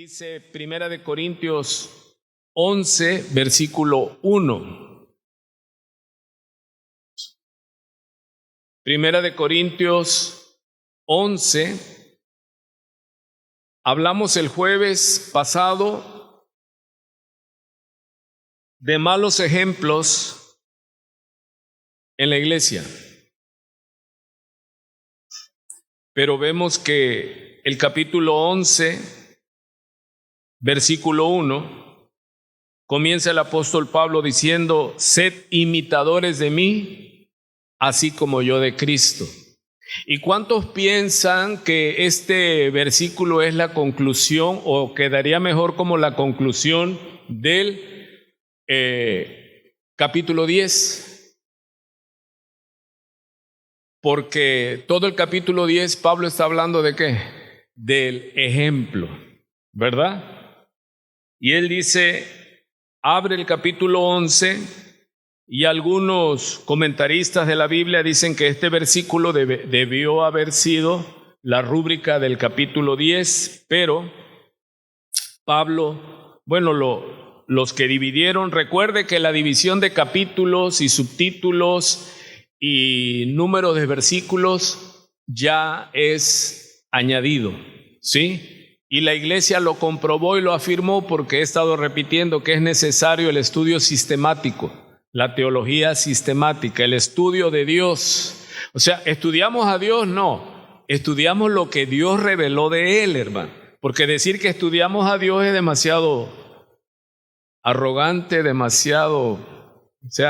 Dice Primera de Corintios 11, versículo 1. Primera de Corintios 11. Hablamos el jueves pasado de malos ejemplos en la iglesia. Pero vemos que el capítulo 11, versículo 1, comienza el apóstol Pablo diciendo: sed imitadores de mí, así como yo de Cristo. ¿Y cuántos piensan que este versículo es la conclusión, o quedaría mejor como la conclusión del capítulo 10? Porque todo el capítulo 10 Pablo está hablando ¿de qué? Del ejemplo, ¿verdad? Y él dice, abre el capítulo 11, y algunos comentaristas de la Biblia dicen que este versículo debió haber sido la rúbrica del capítulo 10, pero Pablo, los que dividieron, recuerde que la división de capítulos y subtítulos y números de versículos ya es añadido, ¿sí? Y la iglesia lo comprobó y lo afirmó, porque he estado repitiendo que es necesario el estudio sistemático, la teología sistemática, el estudio de Dios. O sea, ¿estudiamos a Dios? No, estudiamos lo que Dios reveló de Él, hermano. Porque decir que estudiamos a Dios es demasiado arrogante,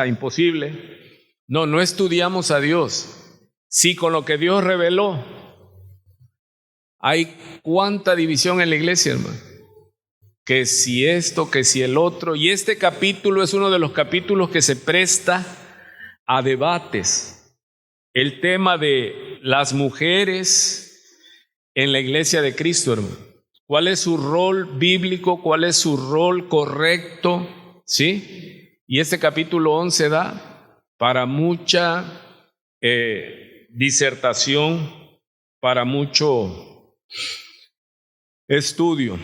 imposible. No estudiamos a Dios. Sí, con lo que Dios reveló. Hay cuánta división en la iglesia, hermano. Que si esto, que si el otro. Y este capítulo es uno de los capítulos que se presta a debates. El tema de las mujeres en la iglesia de Cristo, hermano. ¿Cuál es su rol bíblico? ¿Cuál es su rol correcto? ¿Sí? Y este capítulo 11 da para mucha disertación, para mucho estudio.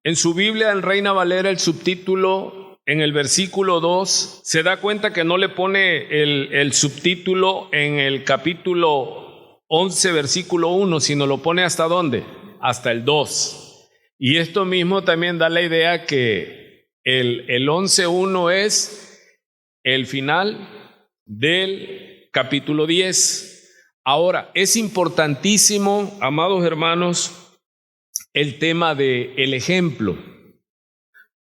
En su Biblia, en Reina Valera, el subtítulo en el versículo 2, se da cuenta que no le pone el subtítulo en el capítulo 11, versículo 1, sino lo pone ¿hasta dónde? Hasta el 2. Y esto mismo también da la idea que el 11.1 es el final del capítulo 10. Ahora, es importantísimo, amados hermanos, el tema del ejemplo,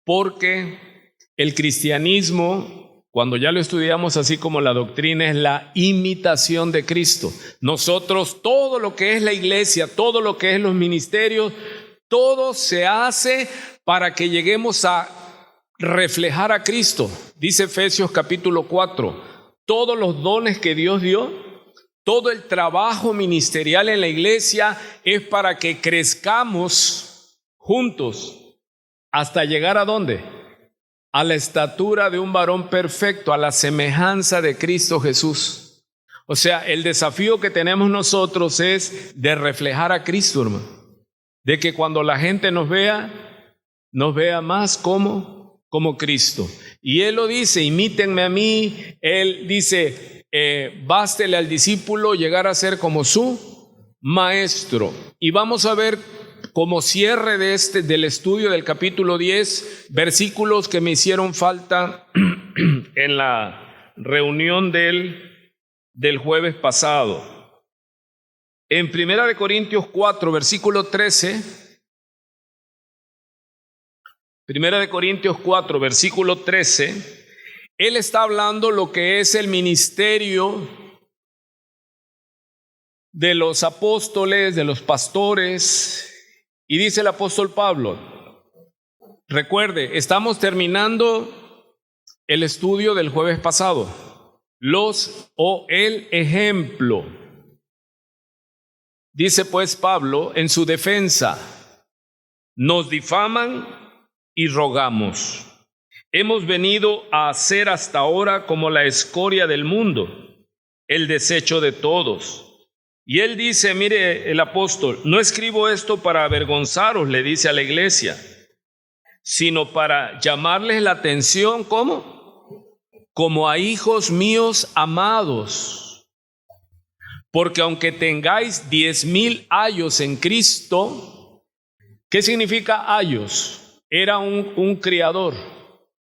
porque el cristianismo, cuando ya lo estudiamos así como la doctrina, es la imitación de Cristo. Nosotros, todo lo que es la iglesia, todo lo que es los ministerios, todo se hace para que lleguemos a reflejar a Cristo. Dice Efesios capítulo 4, todos los dones que Dios dio, todo el trabajo ministerial en la iglesia es para que crezcamos juntos hasta llegar ¿a dónde? A la estatura de un varón perfecto, a la semejanza de Cristo Jesús. O sea, el desafío que tenemos nosotros es de reflejar a Cristo, hermano. De que cuando la gente nos vea más como Cristo. Y Él lo dice, imítenme a mí. Él dice, bástele al discípulo llegar a ser como su maestro. Y vamos a ver como cierre del estudio del capítulo 10, versículos que me hicieron falta en la reunión del jueves pasado. En Primera de Corintios 4, versículo 13, Primera de Corintios 4, versículo 13, él está hablando lo que es el ministerio de los apóstoles, de los pastores, y dice el apóstol Pablo, recuerde, estamos terminando el estudio del jueves pasado, el ejemplo. Dice pues Pablo en su defensa, nos difaman y rogamos. Hemos venido a ser hasta ahora como la escoria del mundo, el desecho de todos. Y él dice, mire el apóstol, no escribo esto para avergonzaros, le dice a la iglesia, sino para llamarles la atención, ¿cómo? Como a hijos míos amados. Porque aunque tengáis 10,000 años en Cristo, ¿qué significa años? Era un criador,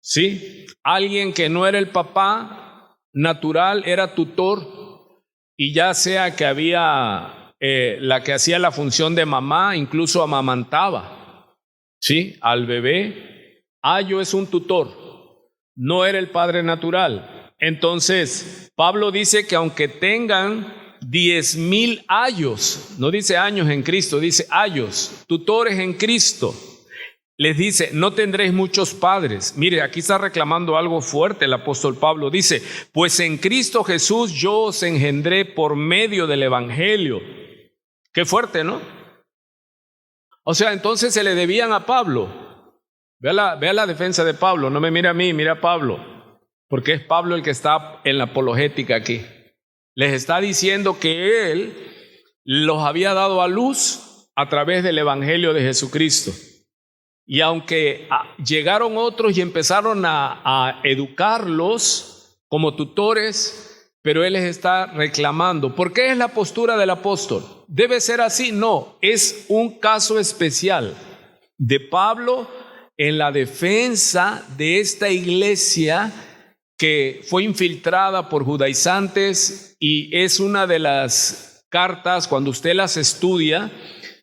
¿sí? Alguien que no era el papá natural, era tutor. Y ya sea que había la que hacía la función de mamá, incluso amamantaba, ¿sí? Al bebé. Ayo es un tutor, no era el padre natural. Entonces, Pablo dice que aunque tengan 10,000 años, no dice años en Cristo, dice años, tutores en Cristo, les dice, no tendréis muchos padres. Mire, aquí está reclamando algo fuerte el apóstol Pablo. Dice, pues en Cristo Jesús yo os engendré por medio del evangelio. Qué fuerte, ¿no? O sea, entonces se le debían a Pablo. Vea la defensa de Pablo. No me mire a mí, mira a Pablo. Porque es Pablo el que está en la apologética aquí. Les está diciendo que él los había dado a luz a través del evangelio de Jesucristo. Y aunque llegaron otros y empezaron a educarlos como tutores, pero él les está reclamando. ¿Por qué es la postura del apóstol? ¿Debe ser así? No, es un caso especial de Pablo en la defensa de esta iglesia que fue infiltrada por judaizantes, y es una de las cartas, cuando usted las estudia,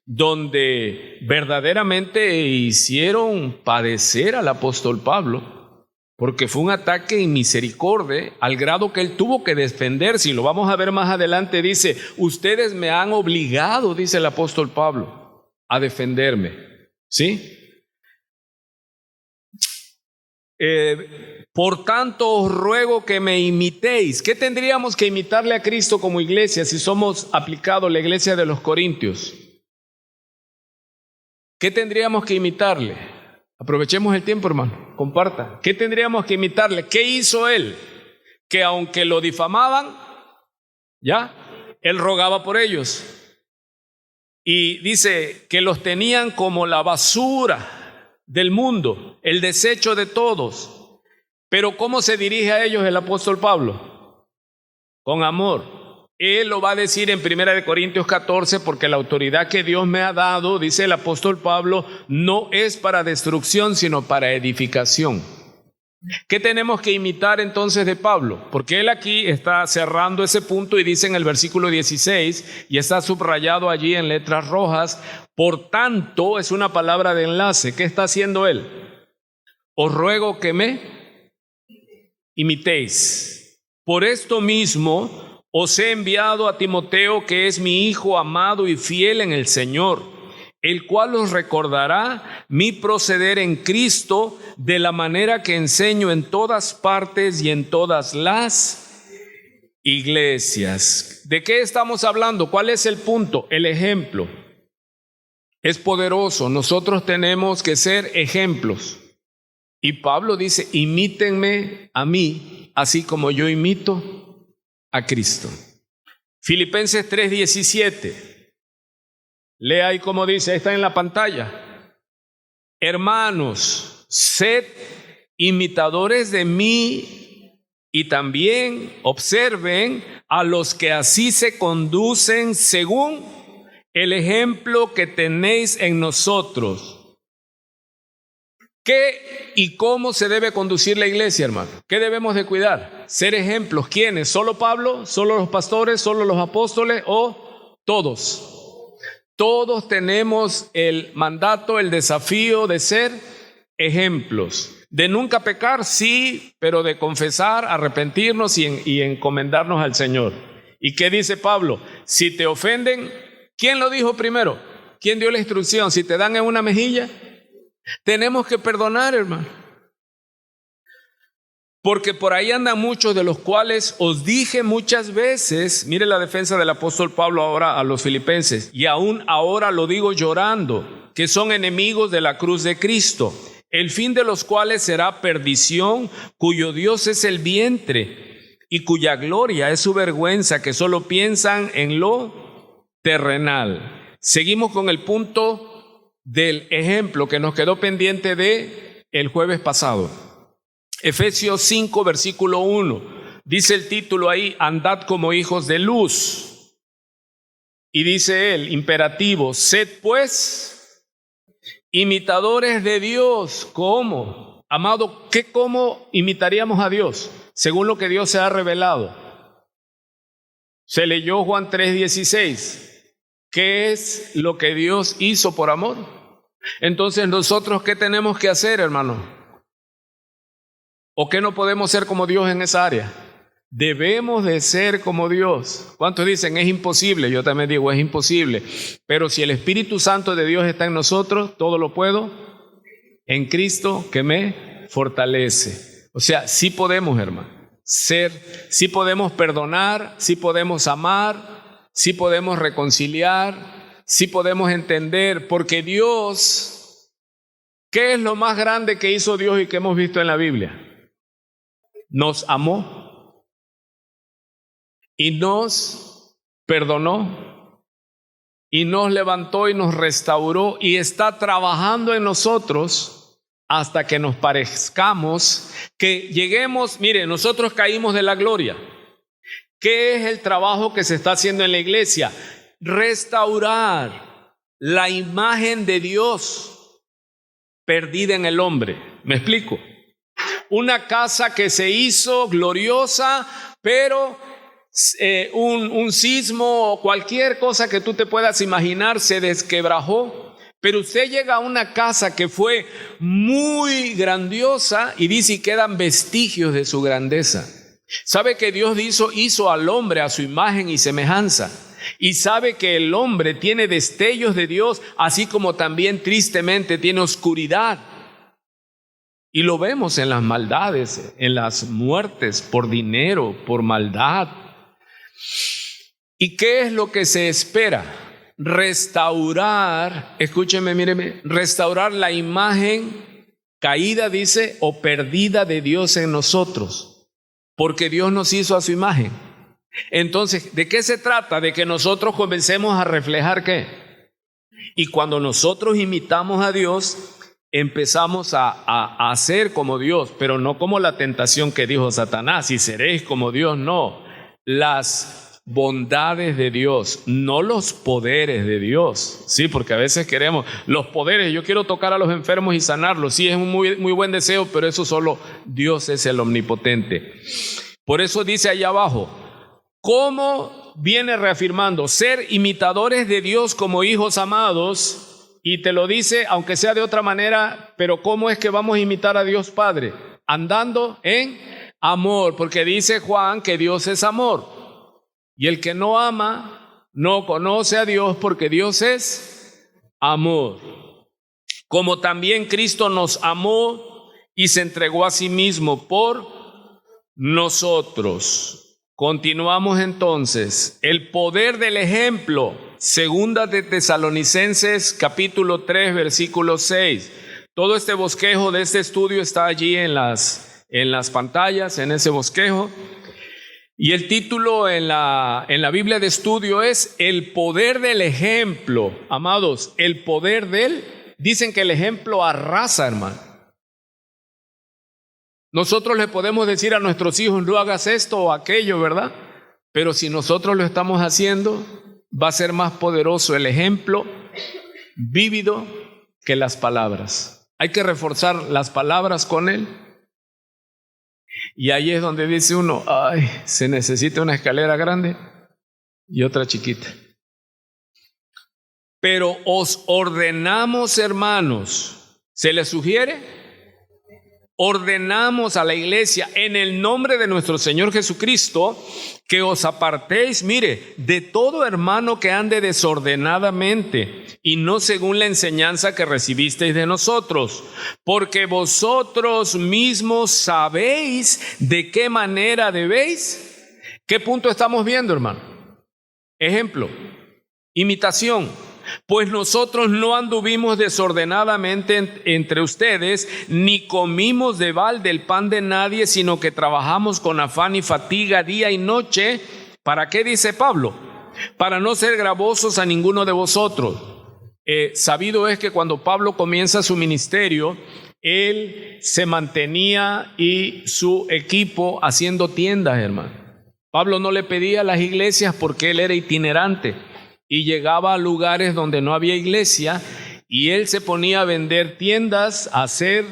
donde verdaderamente hicieron padecer al apóstol Pablo, porque fue un ataque inmisericordia, al grado que él tuvo que defenderse, y lo vamos a ver más adelante. Dice, ustedes me han obligado, dice el apóstol Pablo, a defenderme, ¿sí? Por tanto os ruego que me imitéis. ¿Qué tendríamos que imitarle a Cristo como iglesia si somos aplicados la iglesia de los Corintios? ¿Qué tendríamos que imitarle? Aprovechemos el tiempo, hermano, comparta. ¿Qué tendríamos que imitarle? ¿Qué hizo él? Que aunque lo difamaban, ¿ya? Él rogaba por ellos. Y dice que los tenían como la basura del mundo, el desecho de todos. Pero ¿cómo se dirige a ellos el apóstol Pablo? Con amor. Él lo va a decir en 1 Corintios 14, porque la autoridad que Dios me ha dado, dice el apóstol Pablo, no es para destrucción, sino para edificación. ¿Qué tenemos que imitar entonces de Pablo? Porque él aquí está cerrando ese punto y dice en el versículo 16, y está subrayado allí en letras rojas, por tanto, es una palabra de enlace. ¿Qué está haciendo él? Os ruego que me imitéis. Por esto mismo os he enviado a Timoteo, que es mi hijo amado y fiel en el Señor, el cual os recordará mi proceder en Cristo de la manera que enseño en todas partes y en todas las iglesias. ¿De qué estamos hablando? ¿Cuál es el punto? El ejemplo. Es poderoso. Nosotros tenemos que ser ejemplos. Y Pablo dice, imítenme a mí, así como yo imito a Cristo. Filipenses 3:17. Lea ahí como dice, ahí está en la pantalla. Hermanos, sed imitadores de mí y también observen a los que así se conducen según el ejemplo que tenéis en nosotros. ¿Qué y cómo se debe conducir la iglesia, hermano? ¿Qué debemos de cuidar? Ser ejemplos. ¿Quiénes? ¿Solo Pablo? ¿Solo los pastores? ¿Solo los apóstoles? ¿O todos? Todos tenemos el mandato, el desafío de ser ejemplos. De nunca pecar, sí, pero de confesar, arrepentirnos y encomendarnos al Señor. ¿Y qué dice Pablo? Si te ofenden, ¿quién lo dijo primero? ¿Quién dio la instrucción? Si te dan en una mejilla, tenemos que perdonar, hermano. Porque por ahí andan muchos, de los cuales os dije muchas veces, mire la defensa del apóstol Pablo ahora a los filipenses, y aún ahora lo digo llorando, que son enemigos de la cruz de Cristo, el fin de los cuales será perdición, cuyo Dios es el vientre y cuya gloria es su vergüenza, que solo piensan en lo terrenal. Seguimos con el punto del ejemplo que nos quedó pendiente de el jueves pasado. Efesios 5, versículo 1. Dice el título ahí, andad como hijos de luz. Y dice él, imperativo, sed pues imitadores de Dios. ¿Cómo? Amado, ¿cómo imitaríamos a Dios? Según lo que Dios se ha revelado. Se leyó Juan 3:16. ¿Qué es lo que Dios hizo por amor? Entonces, ¿nosotros qué tenemos que hacer, hermano? ¿O qué no podemos ser como Dios en esa área? Debemos de ser como Dios. ¿Cuántos dicen es imposible? Yo también digo es imposible. Pero si el Espíritu Santo de Dios está en nosotros, todo lo puedo en Cristo que me fortalece. O sea, sí podemos, hermano, ser, sí podemos perdonar, sí podemos amar, sí podemos reconciliar, sí podemos entender, porque Dios, ¿qué es lo más grande que hizo Dios y que hemos visto en la Biblia? Nos amó y nos perdonó y nos levantó y nos restauró y está trabajando en nosotros hasta que nos parezcamos, que lleguemos. Mire, nosotros caímos de la gloria. ¿Qué es el trabajo que se está haciendo en la iglesia? Restaurar la imagen de Dios perdida en el hombre. ¿Me explico? Una casa que se hizo gloriosa, pero un sismo o cualquier cosa que tú te puedas imaginar se desquebrajó. Pero usted llega a una casa que fue muy grandiosa y dice y quedan vestigios de su grandeza. Sabe que Dios hizo al hombre a su imagen y semejanza. Y sabe que el hombre tiene destellos de Dios, así como también tristemente tiene oscuridad. Y lo vemos en las maldades, en las muertes por dinero, por maldad. ¿Y qué es lo que se espera? Restaurar, escúcheme, míreme, restaurar la imagen caída, dice, o perdida de Dios en nosotros, porque Dios nos hizo a su imagen. Entonces, ¿de qué se trata? De que nosotros comencemos a reflejar ¿qué? Y cuando nosotros imitamos a Dios, empezamos a ser como Dios, pero no como la tentación que dijo Satanás, y seréis como Dios, no. Las bondades de Dios, no los poderes de Dios. Sí, porque a veces queremos los poderes. Yo quiero tocar a los enfermos y sanarlos. Sí, es un muy buen deseo, pero eso solo Dios es el omnipotente. Por eso dice allá abajo, ¿cómo viene reafirmando? Ser imitadores de Dios como hijos amados. Y te lo dice, aunque sea de otra manera, pero ¿cómo es que vamos a imitar a Dios Padre? Andando en amor, porque dice Juan que Dios es amor. Y el que no ama no conoce a Dios, porque Dios es amor. Como también Cristo nos amó y se entregó a sí mismo por nosotros. Continuamos entonces. El poder del ejemplo. Segunda de Tesalonicenses capítulo 3 versículo 6. Todo este bosquejo de este estudio está allí en las pantallas, en ese bosquejo. Y el título en la Biblia de estudio es El poder del ejemplo. Amados, el poder dicen que el ejemplo arrasa, hermano. Nosotros le podemos decir a nuestros hijos, no hagas esto o aquello, ¿verdad? Pero si nosotros lo estamos haciendo, va a ser más poderoso el ejemplo vívido que las palabras. Hay que reforzar las palabras con él. Y ahí es donde dice uno, ay, se necesita una escalera grande y otra chiquita. Pero os ordenamos, hermanos, ¿se les sugiere? Ordenamos a la iglesia en el nombre de nuestro Señor Jesucristo que os apartéis, mire, de todo hermano que ande desordenadamente y no según la enseñanza que recibisteis de nosotros, porque vosotros mismos sabéis de qué manera debéis. ¿Qué punto estamos viendo, hermano? Ejemplo, imitación. Pues nosotros no anduvimos desordenadamente entre ustedes, ni comimos de balde el pan de nadie, sino que trabajamos con afán y fatiga día y noche. ¿Para qué dice Pablo? para no ser gravosos a ninguno de vosotros. Sabido es que cuando Pablo comienza su ministerio, él se mantenía y su equipo haciendo tiendas, hermano. Pablo no le pedía a las iglesias porque él era itinerante y llegaba a lugares donde no había iglesia y él se ponía a vender tiendas, a hacer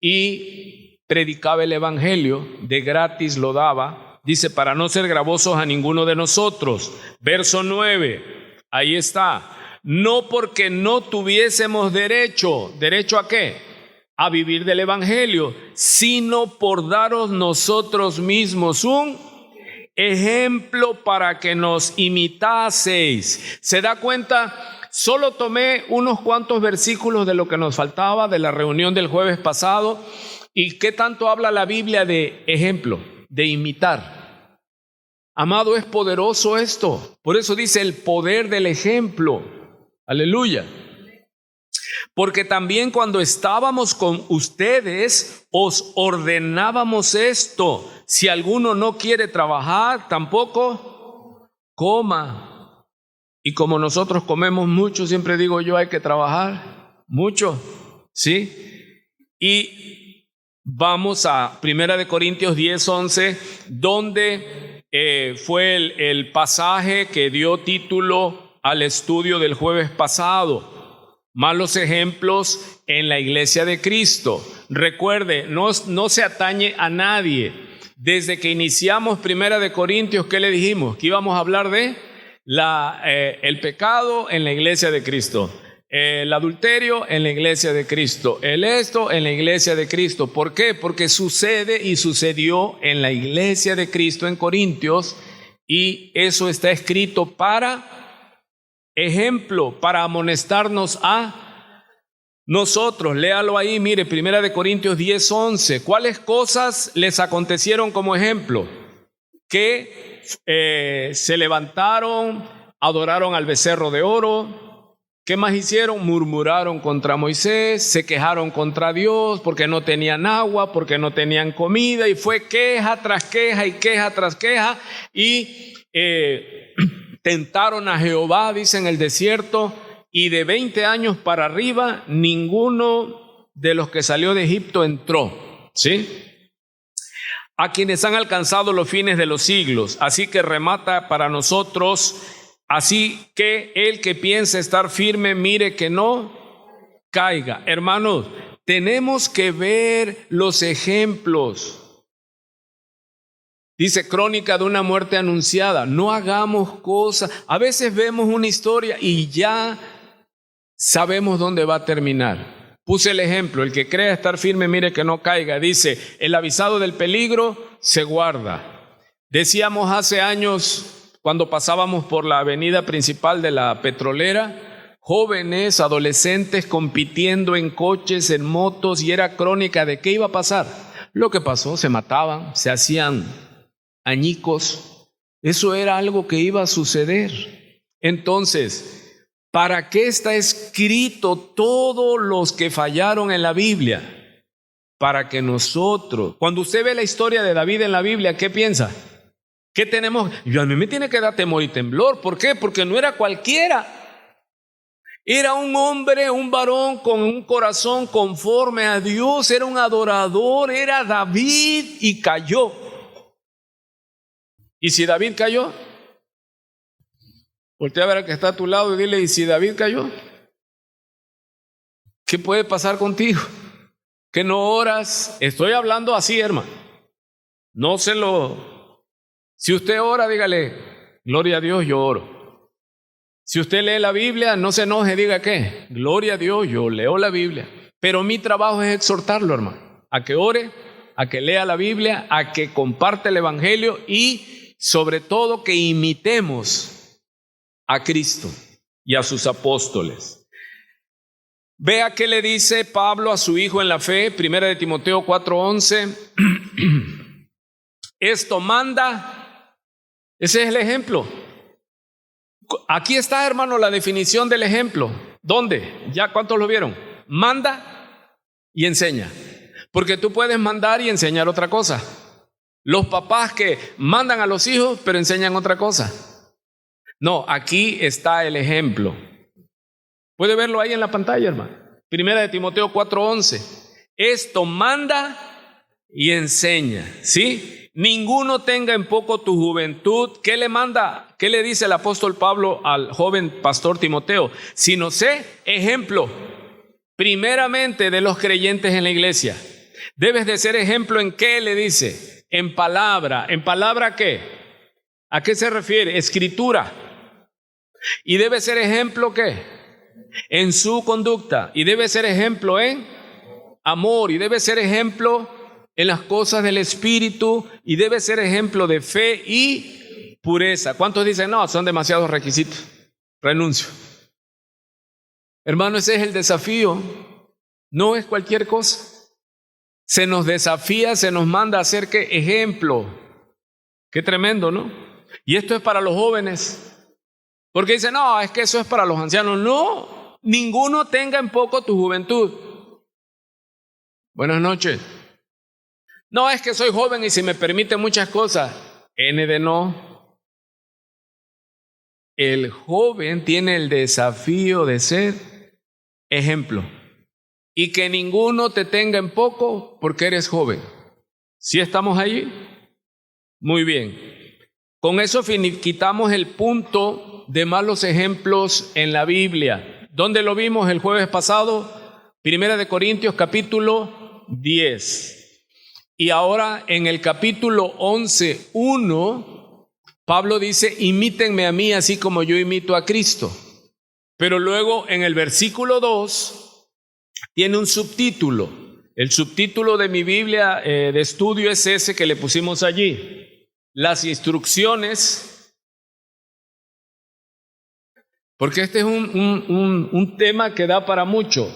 y predicaba el evangelio, de gratis lo daba. Dice, para no ser gravosos a ninguno de nosotros. Verso 9, ahí está. No porque no tuviésemos derecho. ¿Derecho a qué? A vivir del evangelio, sino por daros nosotros mismos un ejemplo para que nos imitaseis. ¿Se da cuenta? Solo tomé unos cuantos versículos de lo que nos faltaba de la reunión del jueves pasado. ¿Y qué tanto habla la Biblia de ejemplo, de imitar? Amado, es poderoso esto. Por eso dice el poder del ejemplo. Aleluya. Porque también cuando estábamos con ustedes, os ordenábamos esto. Si alguno no quiere trabajar, tampoco coma. Y como nosotros comemos mucho, siempre digo yo, hay que trabajar mucho, ¿sí? Y vamos a 1 Corintios 10:11, donde fue el pasaje que dio título al estudio del jueves pasado. Malos ejemplos en la iglesia de Cristo. Recuerde, no se atañe a nadie. Desde que iniciamos 1 Corintios, ¿qué le dijimos? Que íbamos a hablar de el pecado en la iglesia de Cristo, el adulterio en la iglesia de Cristo, el esto en la iglesia de Cristo. ¿Por qué? Porque sucede y sucedió en la iglesia de Cristo en Corintios, y eso está escrito para ejemplo, para amonestarnos a nosotros. Léalo ahí, mire, 1 Corintios 10:11. ¿Cuáles cosas les acontecieron como ejemplo? Que se levantaron, adoraron al becerro de oro. ¿Qué más hicieron? Murmuraron contra Moisés, se quejaron contra Dios porque no tenían agua, porque no tenían comida, y fue queja tras queja y queja tras queja, y tentaron a Jehová, dice, en el desierto, y de 20 años para arriba ninguno de los que salió de Egipto entró, ¿sí? A quienes han alcanzado los fines de los siglos. Así que remata para nosotros, así que el que piensa estar firme, mire que no caiga. Hermanos, tenemos que ver los ejemplos. Dice Crónica de una muerte anunciada. No hagamos cosas. A veces vemos una historia y ya sabemos dónde va a terminar. Puse el ejemplo, el que crea estar firme, mire que no caiga. Dice, el avisado del peligro se guarda. Decíamos hace años, cuando pasábamos por la avenida principal de la petrolera, jóvenes, adolescentes compitiendo en coches, en motos, y era crónica de qué iba a pasar. Lo que pasó, se mataban, se hacían añicos. Eso era algo que iba a suceder. Entonces, ¿para qué está escrito todos los que fallaron en la Biblia? Para que nosotros, cuando usted ve la historia de David en la Biblia, ¿qué piensa? ¿Qué tenemos? Y a mí me tiene que dar temor y temblor. ¿Por qué? Porque no era cualquiera. Era un hombre, un varón con un corazón conforme a Dios. Era un adorador, era David, y cayó. ¿Y si David cayó? Voltea a ver al que está a tu lado y dile, ¿y si David cayó? ¿Qué puede pasar contigo? ¿Que no oras? Estoy hablando así, hermano. Si usted ora, dígale, gloria a Dios, yo oro. Si usted lee la Biblia, no se enoje, diga ¿qué? Gloria a Dios, yo leo la Biblia. Pero mi trabajo es exhortarlo, hermano, a que ore, a que lea la Biblia, a que comparte el Evangelio y sobre todo que imitemos a Cristo y a sus apóstoles. Vea qué le dice Pablo a su hijo en la fe, 1 Timoteo 4:11. Esto manda, ese es el ejemplo. Aquí está, hermano, la definición del ejemplo. ¿Dónde? ¿Ya cuántos lo vieron? Manda y enseña. Porque tú puedes mandar y enseñar otra cosa. Los papás que mandan a los hijos pero enseñan otra cosa. No, aquí está el ejemplo. Puede verlo ahí en la pantalla, hermano. Primera de Timoteo 4:11. Esto manda y enseña, ¿sí? Ninguno tenga en poco tu juventud. ¿Qué le manda? ¿Qué le dice el apóstol Pablo al joven pastor Timoteo? Sino sé ejemplo, primeramente de los creyentes en la iglesia. Debes de ser ejemplo en qué le dice. En palabra. ¿En palabra qué? ¿A qué se refiere? Escritura. Y debe ser ejemplo ¿qué? En su conducta. Y debe ser ejemplo en amor. Y debe ser ejemplo en las cosas del Espíritu. Y debe ser ejemplo de fe y pureza. ¿Cuántos dicen, no, son demasiados requisitos? Renuncio. Hermano, ese es el desafío. No es cualquier cosa. Se nos desafía, se nos manda a hacer ¿qué? Ejemplo. Qué tremendo, ¿no? Y esto es para los jóvenes. Porque dicen, no, es que eso es para los ancianos. No, ninguno tenga en poco tu juventud. Buenas noches. No, es que soy joven y se me permiten muchas cosas. N de no. El joven tiene el desafío de ser ejemplo. Y que ninguno te tenga en poco porque eres joven. ¿Sí estamos allí? Muy bien. Con eso quitamos el punto de malos ejemplos en la Biblia. ¿Dónde lo vimos el jueves pasado? Primera de Corintios capítulo 10. Y ahora en el capítulo 11:1, Pablo dice, imítenme a mí así como yo imito a Cristo. Pero luego en el versículo 2 tiene un subtítulo. El subtítulo de mi Biblia de estudio es ese que le pusimos allí. Las instrucciones, porque este es un tema que da para mucho.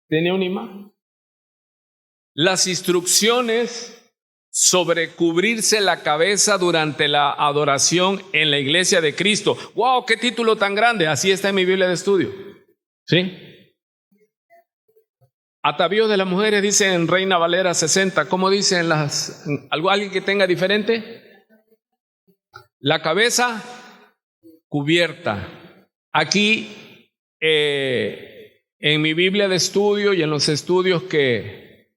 ¿Tiene una imagen? Las instrucciones sobre cubrirse la cabeza durante la adoración en la iglesia de Cristo. ¡Wow! ¡Qué título tan grande! Así está en mi Biblia de estudio. ¿Sí? Atavíos de las mujeres dice en Reina Valera 60. ¿Cómo dicen alguien que tenga diferente? La cabeza cubierta. Aquí en mi Biblia de estudio y en los estudios que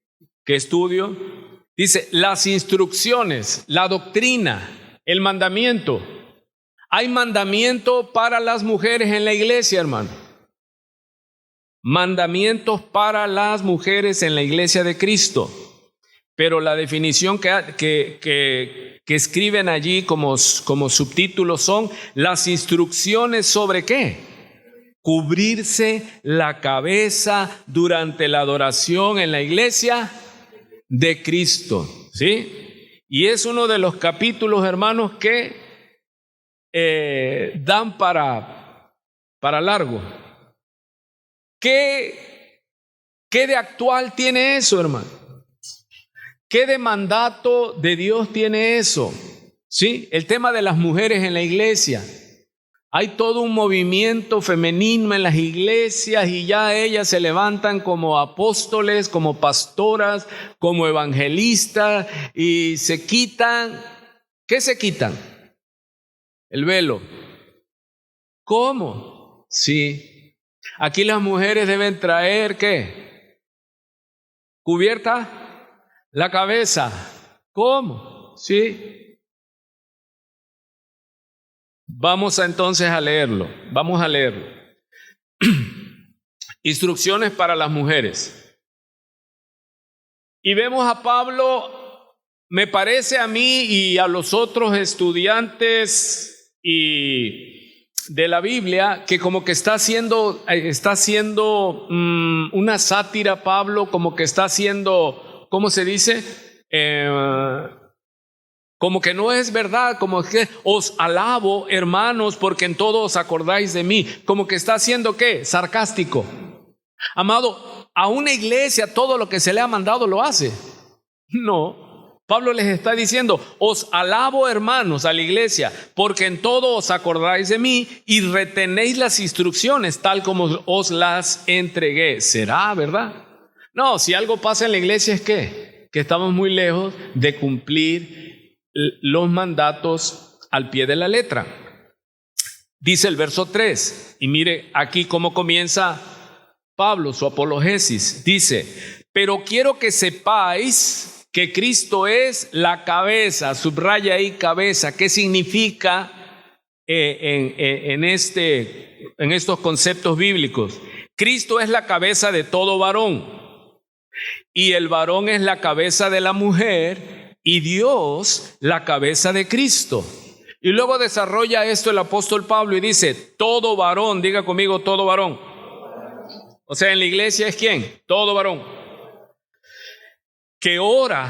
estudio, dice las instrucciones, la doctrina, el mandamiento. Hay mandamiento para las mujeres en la iglesia, hermano. Mandamientos para las mujeres en la iglesia de Cristo. Pero la definición que escriben allí como subtítulos son las instrucciones sobre ¿qué? Cubrirse la cabeza durante la adoración en la iglesia de Cristo. ¿Sí? Y es uno de los capítulos, hermanos, que dan para largo. ¿Qué de actual tiene eso, hermano? ¿Qué de mandato de Dios tiene eso? ¿Sí? El tema de las mujeres en la iglesia. Hay todo un movimiento femenino en las iglesias y ya ellas se levantan como apóstoles, como pastoras, como evangelistas y se quitan. ¿Qué se quitan? El velo. ¿Cómo? Sí. Aquí las mujeres deben traer, ¿qué? ¿Cubierta? La cabeza. ¿Cómo? Sí. Vamos entonces a leerlo. Vamos a leerlo. Instrucciones para las mujeres. Y vemos a Pablo, me parece a mí y a los otros estudiantes de la Biblia, que como que está haciendo una sátira Pablo, como que está haciendo, ¿cómo se dice? Como que no es verdad, como que os alabo, hermanos, porque en todo os acordáis de mí. Como que está haciendo ¿qué? Sarcástico. Amado, a una iglesia todo lo que se le ha mandado lo hace. No. Pablo les está diciendo, os alabo, hermanos, a la iglesia, porque en todo os acordáis de mí y retenéis las instrucciones tal como os las entregué. ¿Será verdad? No, si algo pasa en la iglesia es que estamos muy lejos de cumplir los mandatos al pie de la letra. Dice el verso 3, y mire aquí cómo comienza Pablo su apologesis. Dice, pero quiero que sepáis que Cristo es la cabeza, subraya ahí cabeza. ¿Qué significa en estos conceptos bíblicos? Cristo es la cabeza de todo varón, y el varón es la cabeza de la mujer, y Dios la cabeza de Cristo. Y luego desarrolla esto el apóstol Pablo y dice, todo varón, diga conmigo, todo varón. O sea, en la iglesia es ¿quién? Todo varón. Que ora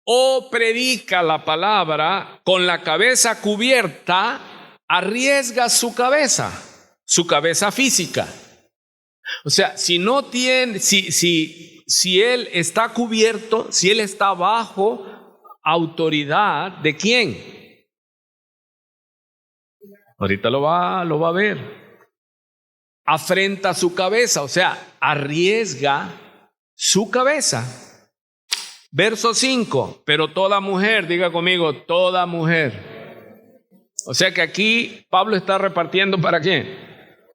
o predica la palabra con la cabeza cubierta, arriesga su cabeza física. O sea, si no tiene, si él está cubierto, si él está bajo autoridad, ¿de quién? Ahorita lo va a ver. Afrenta su cabeza, o sea, arriesga su cabeza. Verso 5, pero toda mujer, diga conmigo, toda mujer. O sea que aquí Pablo está repartiendo ¿para quién?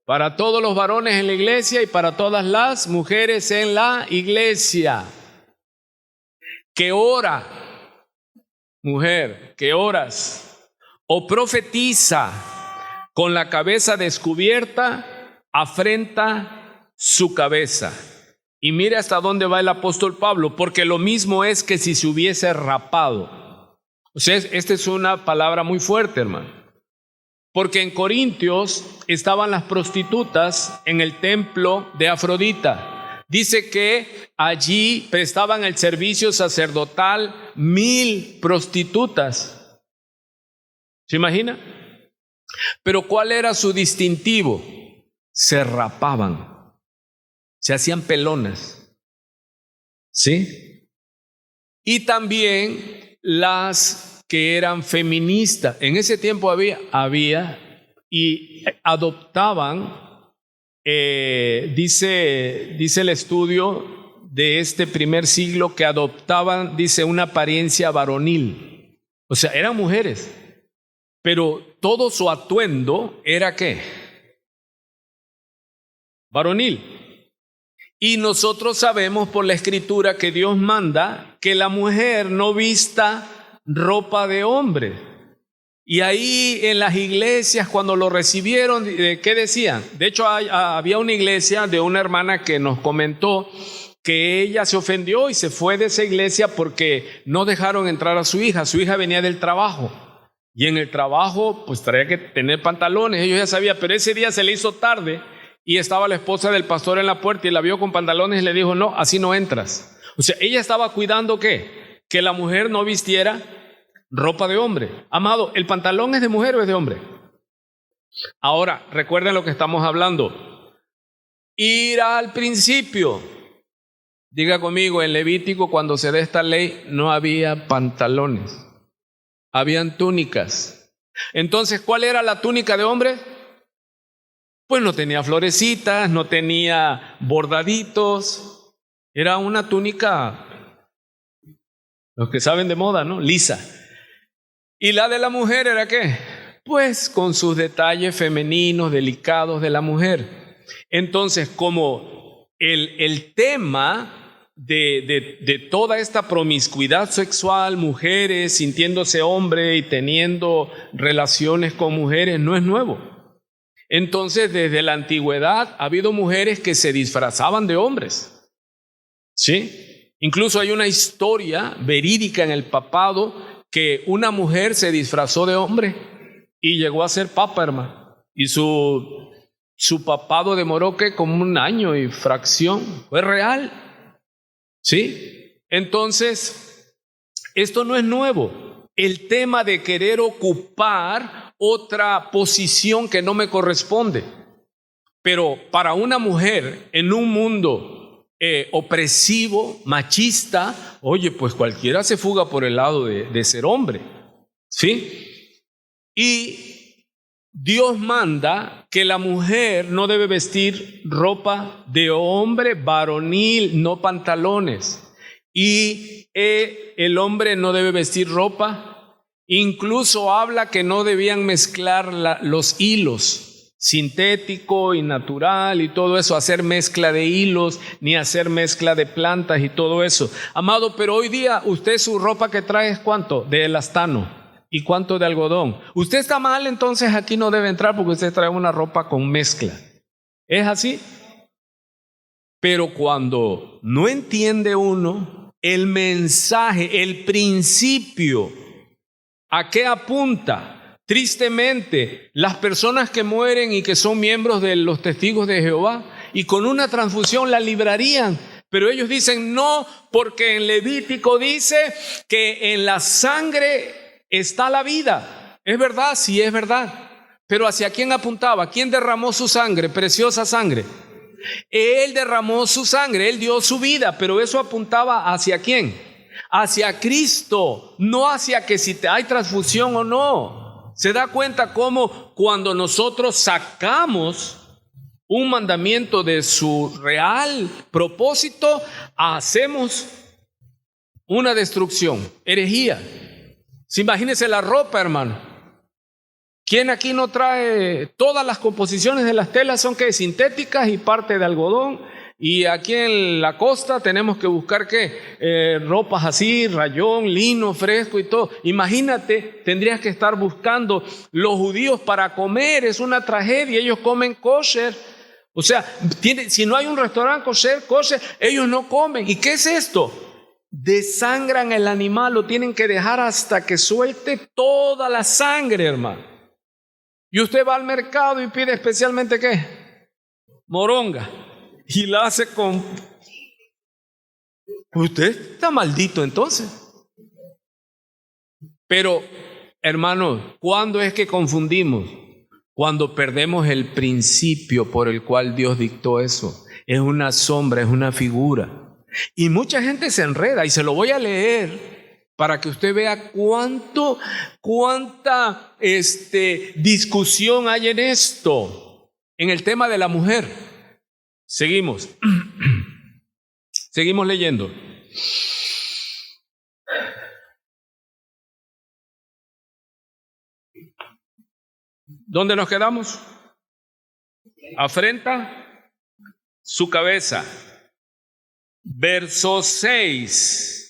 Para todos los varones en la iglesia y para todas las mujeres en la iglesia. Que ora, mujer, que oras o profetiza con la cabeza descubierta, afrenta su cabeza. Y mire hasta dónde va el apóstol Pablo, porque lo mismo es que si se hubiese rapado. O sea, esta es una palabra muy fuerte, hermano. Porque en Corintios estaban las prostitutas en el templo de Afrodita. Dice que allí prestaban el servicio sacerdotal 1000 prostitutas. ¿Se imagina? Pero ¿cuál era su distintivo? Se rapaban, se hacían pelonas, ¿sí? Y también las que eran feministas. En ese tiempo había y adoptaban, dice el estudio de este primer siglo, que adoptaban, dice, una apariencia varonil. O sea, eran mujeres, pero todo su atuendo era ¿qué? Varonil. Y nosotros sabemos por la Escritura que Dios manda que la mujer no vista ropa de hombre. Y ahí en las iglesias cuando lo recibieron, ¿qué decían? De hecho había una iglesia de una hermana que nos comentó que ella se ofendió y se fue de esa iglesia porque no dejaron entrar a su hija. Su hija venía del trabajo. Y en el trabajo, pues traía que tener pantalones, ellos ya sabían, pero ese día se le hizo tarde y estaba la esposa del pastor en la puerta y la vio con pantalones y le dijo, no, así no entras. O sea, ella estaba cuidando ¿qué? Que la mujer no vistiera ropa de hombre. Amado, ¿el pantalón es de mujer o es de hombre? Ahora, recuerden lo que estamos hablando. Ir al principio. Diga conmigo, en Levítico, cuando se da esta ley, no había pantalones. Habían túnicas. Entonces, ¿cuál era la túnica de hombre? Pues no tenía florecitas, no tenía bordaditos. Era una túnica, los que saben de moda, ¿no? Lisa. ¿Y la de la mujer era qué? Pues con sus detalles femeninos, delicados de la mujer. Entonces, como el tema de toda esta promiscuidad sexual, mujeres sintiéndose hombre y teniendo relaciones con mujeres, no es nuevo. Entonces, desde la antigüedad ha habido mujeres que se disfrazaban de hombres, ¿sí? Incluso hay una historia verídica en el papado que una mujer se disfrazó de hombre y llegó a ser papa, hermano. Y su papado demoró que como 1 año y fracción. Fue real. ¿Sí? Entonces, esto no es nuevo. El tema de querer ocupar otra posición que no me corresponde. Pero para una mujer en un mundo opresivo, machista, oye, pues cualquiera se fuga por el lado de ser hombre. ¿Sí? Y Dios manda que la mujer no debe vestir ropa de hombre varonil, no pantalones. Y el hombre no debe vestir ropa Incluso habla que no debían mezclar los hilos, sintético y natural y todo eso, hacer mezcla de hilos, ni hacer mezcla de plantas y todo eso. Amado, pero hoy día usted su ropa que trae es ¿cuánto? De elastano. ¿Y cuánto de algodón? Usted está mal, entonces aquí no debe entrar porque usted trae una ropa con mezcla. ¿Es así? Pero cuando no entiende uno el mensaje, el principio, ¿a qué apunta? Tristemente, las personas que mueren y que son miembros de los testigos de Jehová y con una transfusión la librarían, pero ellos dicen no, porque en Levítico dice que en la sangre está la vida. Es verdad, sí es verdad, pero ¿hacia quién apuntaba? ¿Quién derramó su sangre, preciosa sangre? Él derramó su sangre, Él dio su vida, pero eso apuntaba ¿hacia quién? Hacia Cristo, no hacia que si hay transfusión o no. ¿Se da cuenta cómo cuando nosotros sacamos un mandamiento de su real propósito, hacemos una destrucción, herejía? Si imagínense la ropa, hermano. ¿Quién aquí no trae? Todas las composiciones de las telas son que sintéticas y parte de algodón. Y aquí en la costa tenemos que buscar ropas así, rayón, lino, fresco y todo. Imagínate, tendrías que estar buscando los judíos para comer, es una tragedia, ellos comen kosher. O sea, si no hay un restaurante kosher, ellos no comen. ¿Y qué es esto? Desangran el animal, lo tienen que dejar hasta que suelte toda la sangre, hermano. Y usted va al mercado y pide especialmente ¿qué? Moronga. Y la hace con... Usted está maldito entonces. Pero, hermano, ¿cuándo es que confundimos? Cuando perdemos el principio por el cual Dios dictó eso. Es una sombra, es una figura. Y mucha gente se enreda, y se lo voy a leer para que usted vea cuánta discusión hay en esto, en el tema de la mujer. Seguimos leyendo. ¿Dónde nos quedamos? Afrenta su cabeza. Verso 6.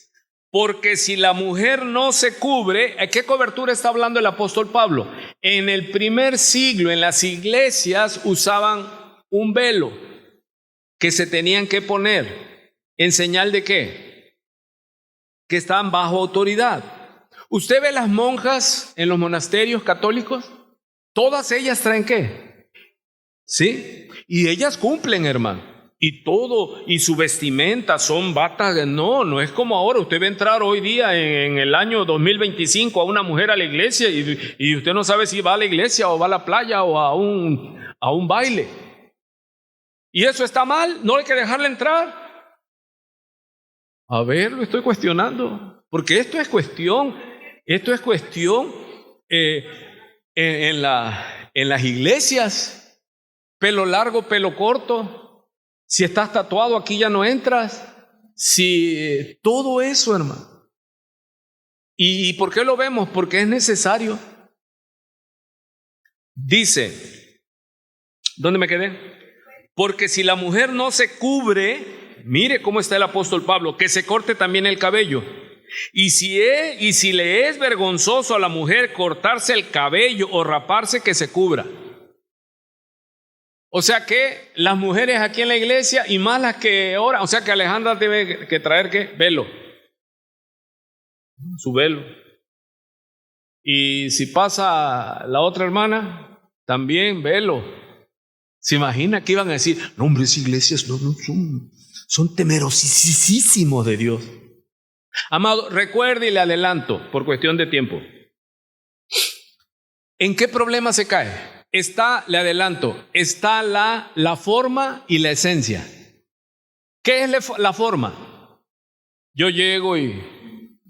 Porque si la mujer no se cubre, ¿a qué cobertura está hablando el apóstol Pablo? En el primer siglo, en las iglesias usaban un velo que se tenían que poner. ¿En señal de qué? Que estaban bajo autoridad. ¿Usted ve las monjas en los monasterios católicos? Todas ellas traen ¿qué? ¿Sí? Y ellas cumplen, hermano. Y todo, y su vestimenta son batas, no es como ahora. Usted va a entrar hoy día en el año 2025 a una mujer a la iglesia y usted no sabe si va a la iglesia o va a la playa o a un baile. ¿Y eso está mal? ¿No hay que dejarla entrar? A ver, lo estoy cuestionando, porque esto es cuestión en las iglesias, pelo largo, pelo corto. Si estás tatuado, aquí ya no entras. Si todo eso, hermano. ¿Y por qué lo vemos? Porque es necesario. Dice, ¿dónde me quedé? Porque si la mujer no se cubre, mire cómo está el apóstol Pablo, que se corte también el cabello. Y si le es vergonzoso a la mujer cortarse el cabello o raparse, que se cubra. O sea que las mujeres aquí en la iglesia y más las que oran, o sea que Alejandra debe que traer ¿qué? Velo, su velo. Y si pasa la otra hermana, también velo. ¿Se imagina que iban a decir? No, hombre, esas iglesias no son temerosísimos de Dios. Amado, recuerde y le adelanto por cuestión de tiempo. ¿En qué problema se cae? Le adelanto, está la forma y la esencia. ¿Qué es la forma? Yo llego y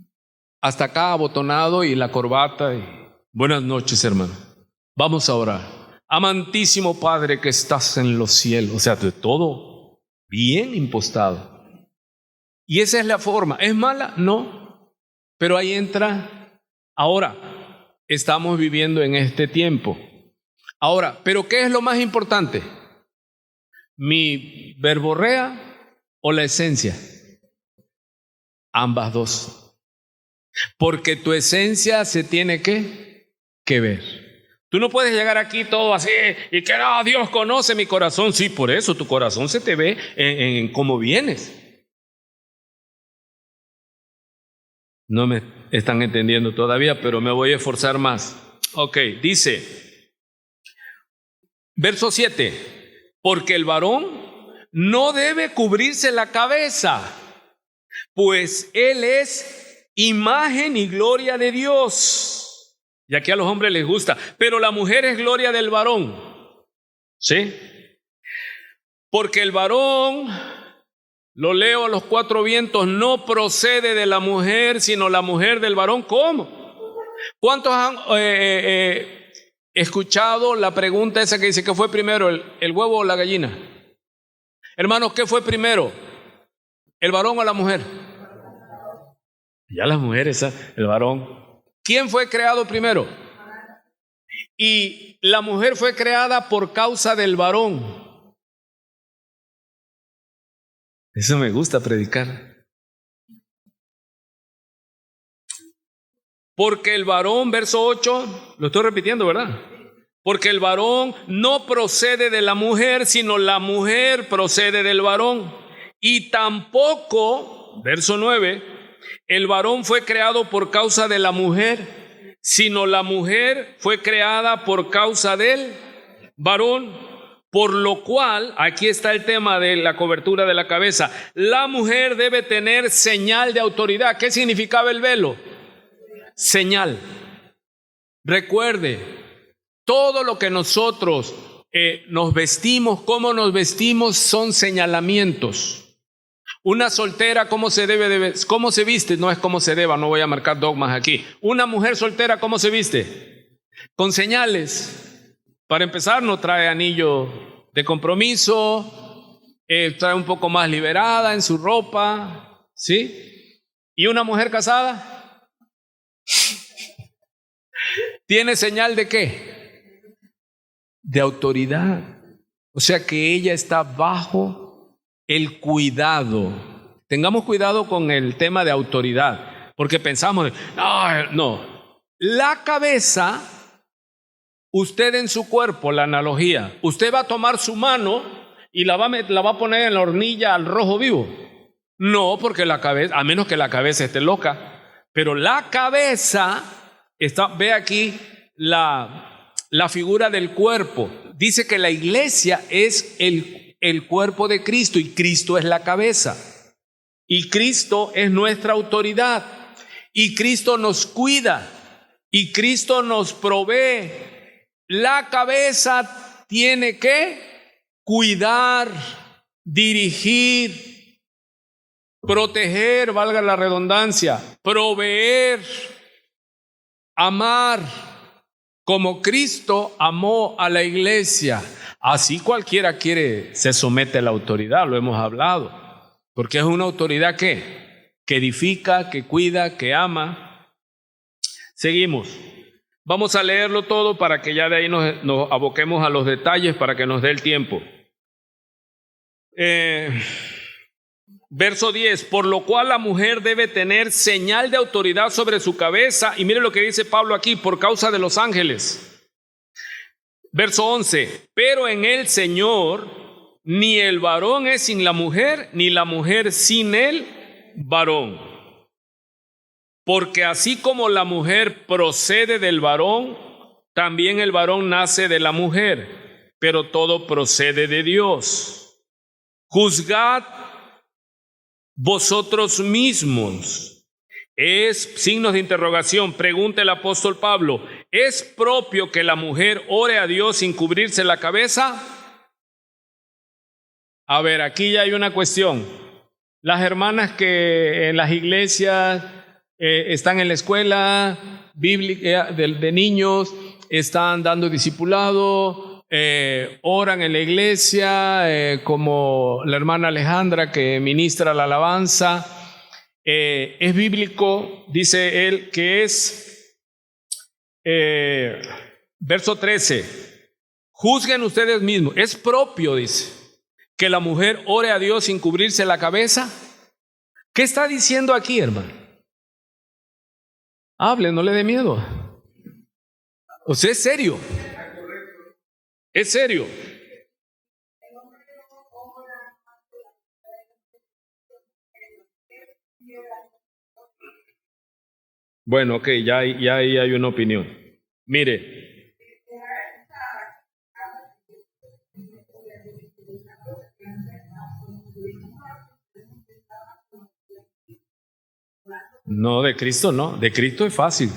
hasta acá abotonado y la corbata y buenas noches, hermano. Vamos a orar. Amantísimo Padre que estás en los cielos. O sea, de todo bien impostado. Y esa es la forma. ¿Es mala? No. Pero ahí entra. Ahora, estamos viviendo en este tiempo. Ahora, ¿pero qué es lo más importante? ¿Mi verborrea o la esencia? Ambas dos. Porque tu esencia se tiene que ver. Tú no puedes llegar aquí todo así y que no, Dios conoce mi corazón. Sí, por eso tu corazón se te ve en cómo vienes. No me están entendiendo todavía, pero me voy a esforzar más. Ok, dice, verso 7, porque el varón no debe cubrirse la cabeza, pues él es imagen y gloria de Dios. Y aquí a los hombres les gusta, pero la mujer es gloria del varón. ¿Sí? Porque el varón, lo leo a los cuatro vientos, no procede de la mujer, sino la mujer del varón. ¿Cómo? ¿Cuántos han escuchado la pregunta esa que dice, ¿qué fue primero, el huevo o la gallina? Hermanos, ¿qué fue primero? ¿El varón o la mujer? Ya las mujeres, el varón. ¿Quién fue creado primero? Y la mujer fue creada por causa del varón. Eso me gusta predicar. Porque el varón, verso 8, lo estoy repitiendo, ¿verdad? Porque el varón no procede de la mujer, sino la mujer procede del varón. Y tampoco, verso 9, el varón fue creado por causa de la mujer, sino la mujer fue creada por causa del varón. Por lo cual, aquí está el tema de la cobertura de la cabeza. La mujer debe tener señal de autoridad. ¿Qué significaba el velo? Señal. Recuerde, todo lo que nosotros nos vestimos, cómo nos vestimos, son señalamientos. Una soltera, ¿cómo se viste? No es cómo se deba, no voy a marcar dogmas aquí. Una mujer soltera, ¿cómo se viste? Con señales. Para empezar, no trae anillo de compromiso, trae un poco más liberada en su ropa, ¿sí? ¿Y una mujer casada? ¿Tiene señal de qué? De autoridad. O sea que ella está bajo el cuidado. Tengamos cuidado con el tema de autoridad, porque pensamos, no. La cabeza, usted en su cuerpo, la analogía, usted va a tomar su mano y la va a poner en la hornilla al rojo vivo. No, porque la cabeza, a menos que la cabeza esté loca, pero la cabeza está, ve aquí la figura del cuerpo. Dice que la iglesia es el cuerpo de Cristo y Cristo es la cabeza. Y Cristo es nuestra autoridad. Y Cristo nos cuida. Y Cristo nos provee. La cabeza tiene que cuidar, dirigir, proteger, valga la redundancia, proveer, amar, como Cristo amó a la iglesia. Así cualquiera se somete a la autoridad, lo hemos hablado, porque es una autoridad que edifica, que cuida, que ama. Seguimos. Vamos a leerlo todo para que ya de ahí nos aboquemos a los detalles para que nos dé el tiempo. Verso 10, por lo cual la mujer debe tener señal de autoridad sobre su cabeza. Y mire lo que dice Pablo aquí, por causa de los ángeles. Verso 11, pero en el Señor ni el varón es sin la mujer, ni la mujer sin el varón. Porque así como la mujer procede del varón, también el varón nace de la mujer, pero todo procede de Dios. Juzgad vosotros mismos. Es signos de interrogación. Pregunta el apóstol Pablo, ¿es propio que la mujer ore a Dios sin cubrirse la cabeza? A ver, aquí ya hay una cuestión. Las hermanas que en las iglesias están en la escuela bíblica de niños, están dando discipulado, oran en la iglesia, como la hermana Alejandra que ministra la alabanza. Es bíblico, dice él, que es Verso 13. Juzguen ustedes mismos. Es propio, dice, que la mujer ore a Dios sin cubrirse la cabeza. ¿Qué está diciendo aquí, hermano? Hable, no le dé miedo. O sea, es serio. Es serio. Bueno, ok, ya ahí hay una opinión. Mire, no, de Cristo no, de Cristo es fácil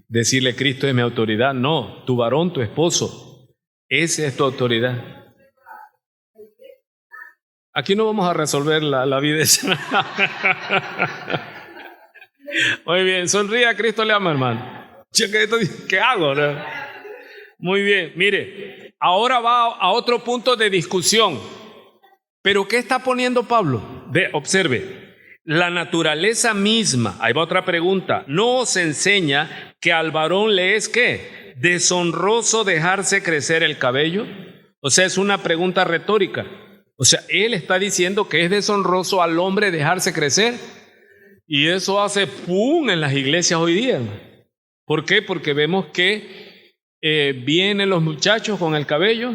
decirle Cristo es mi autoridad. No, tu varón, tu esposo, esa es tu autoridad. Aquí no vamos a resolver la vida. Muy bien, sonríe, a Cristo le ama, hermano. ¿Qué hago? Muy bien, mire, ahora va a otro punto de discusión. ¿Pero qué está poniendo Pablo? Observe, la naturaleza misma, ahí va otra pregunta, ¿no os enseña que al varón le es ¿qué? ¿Deshonroso dejarse crecer el cabello? O sea, es una pregunta retórica. O sea, él está diciendo que es deshonroso al hombre dejarse crecer. Y eso hace ¡pum! En las iglesias hoy día. ¿Por qué? Porque vemos que vienen los muchachos con el cabello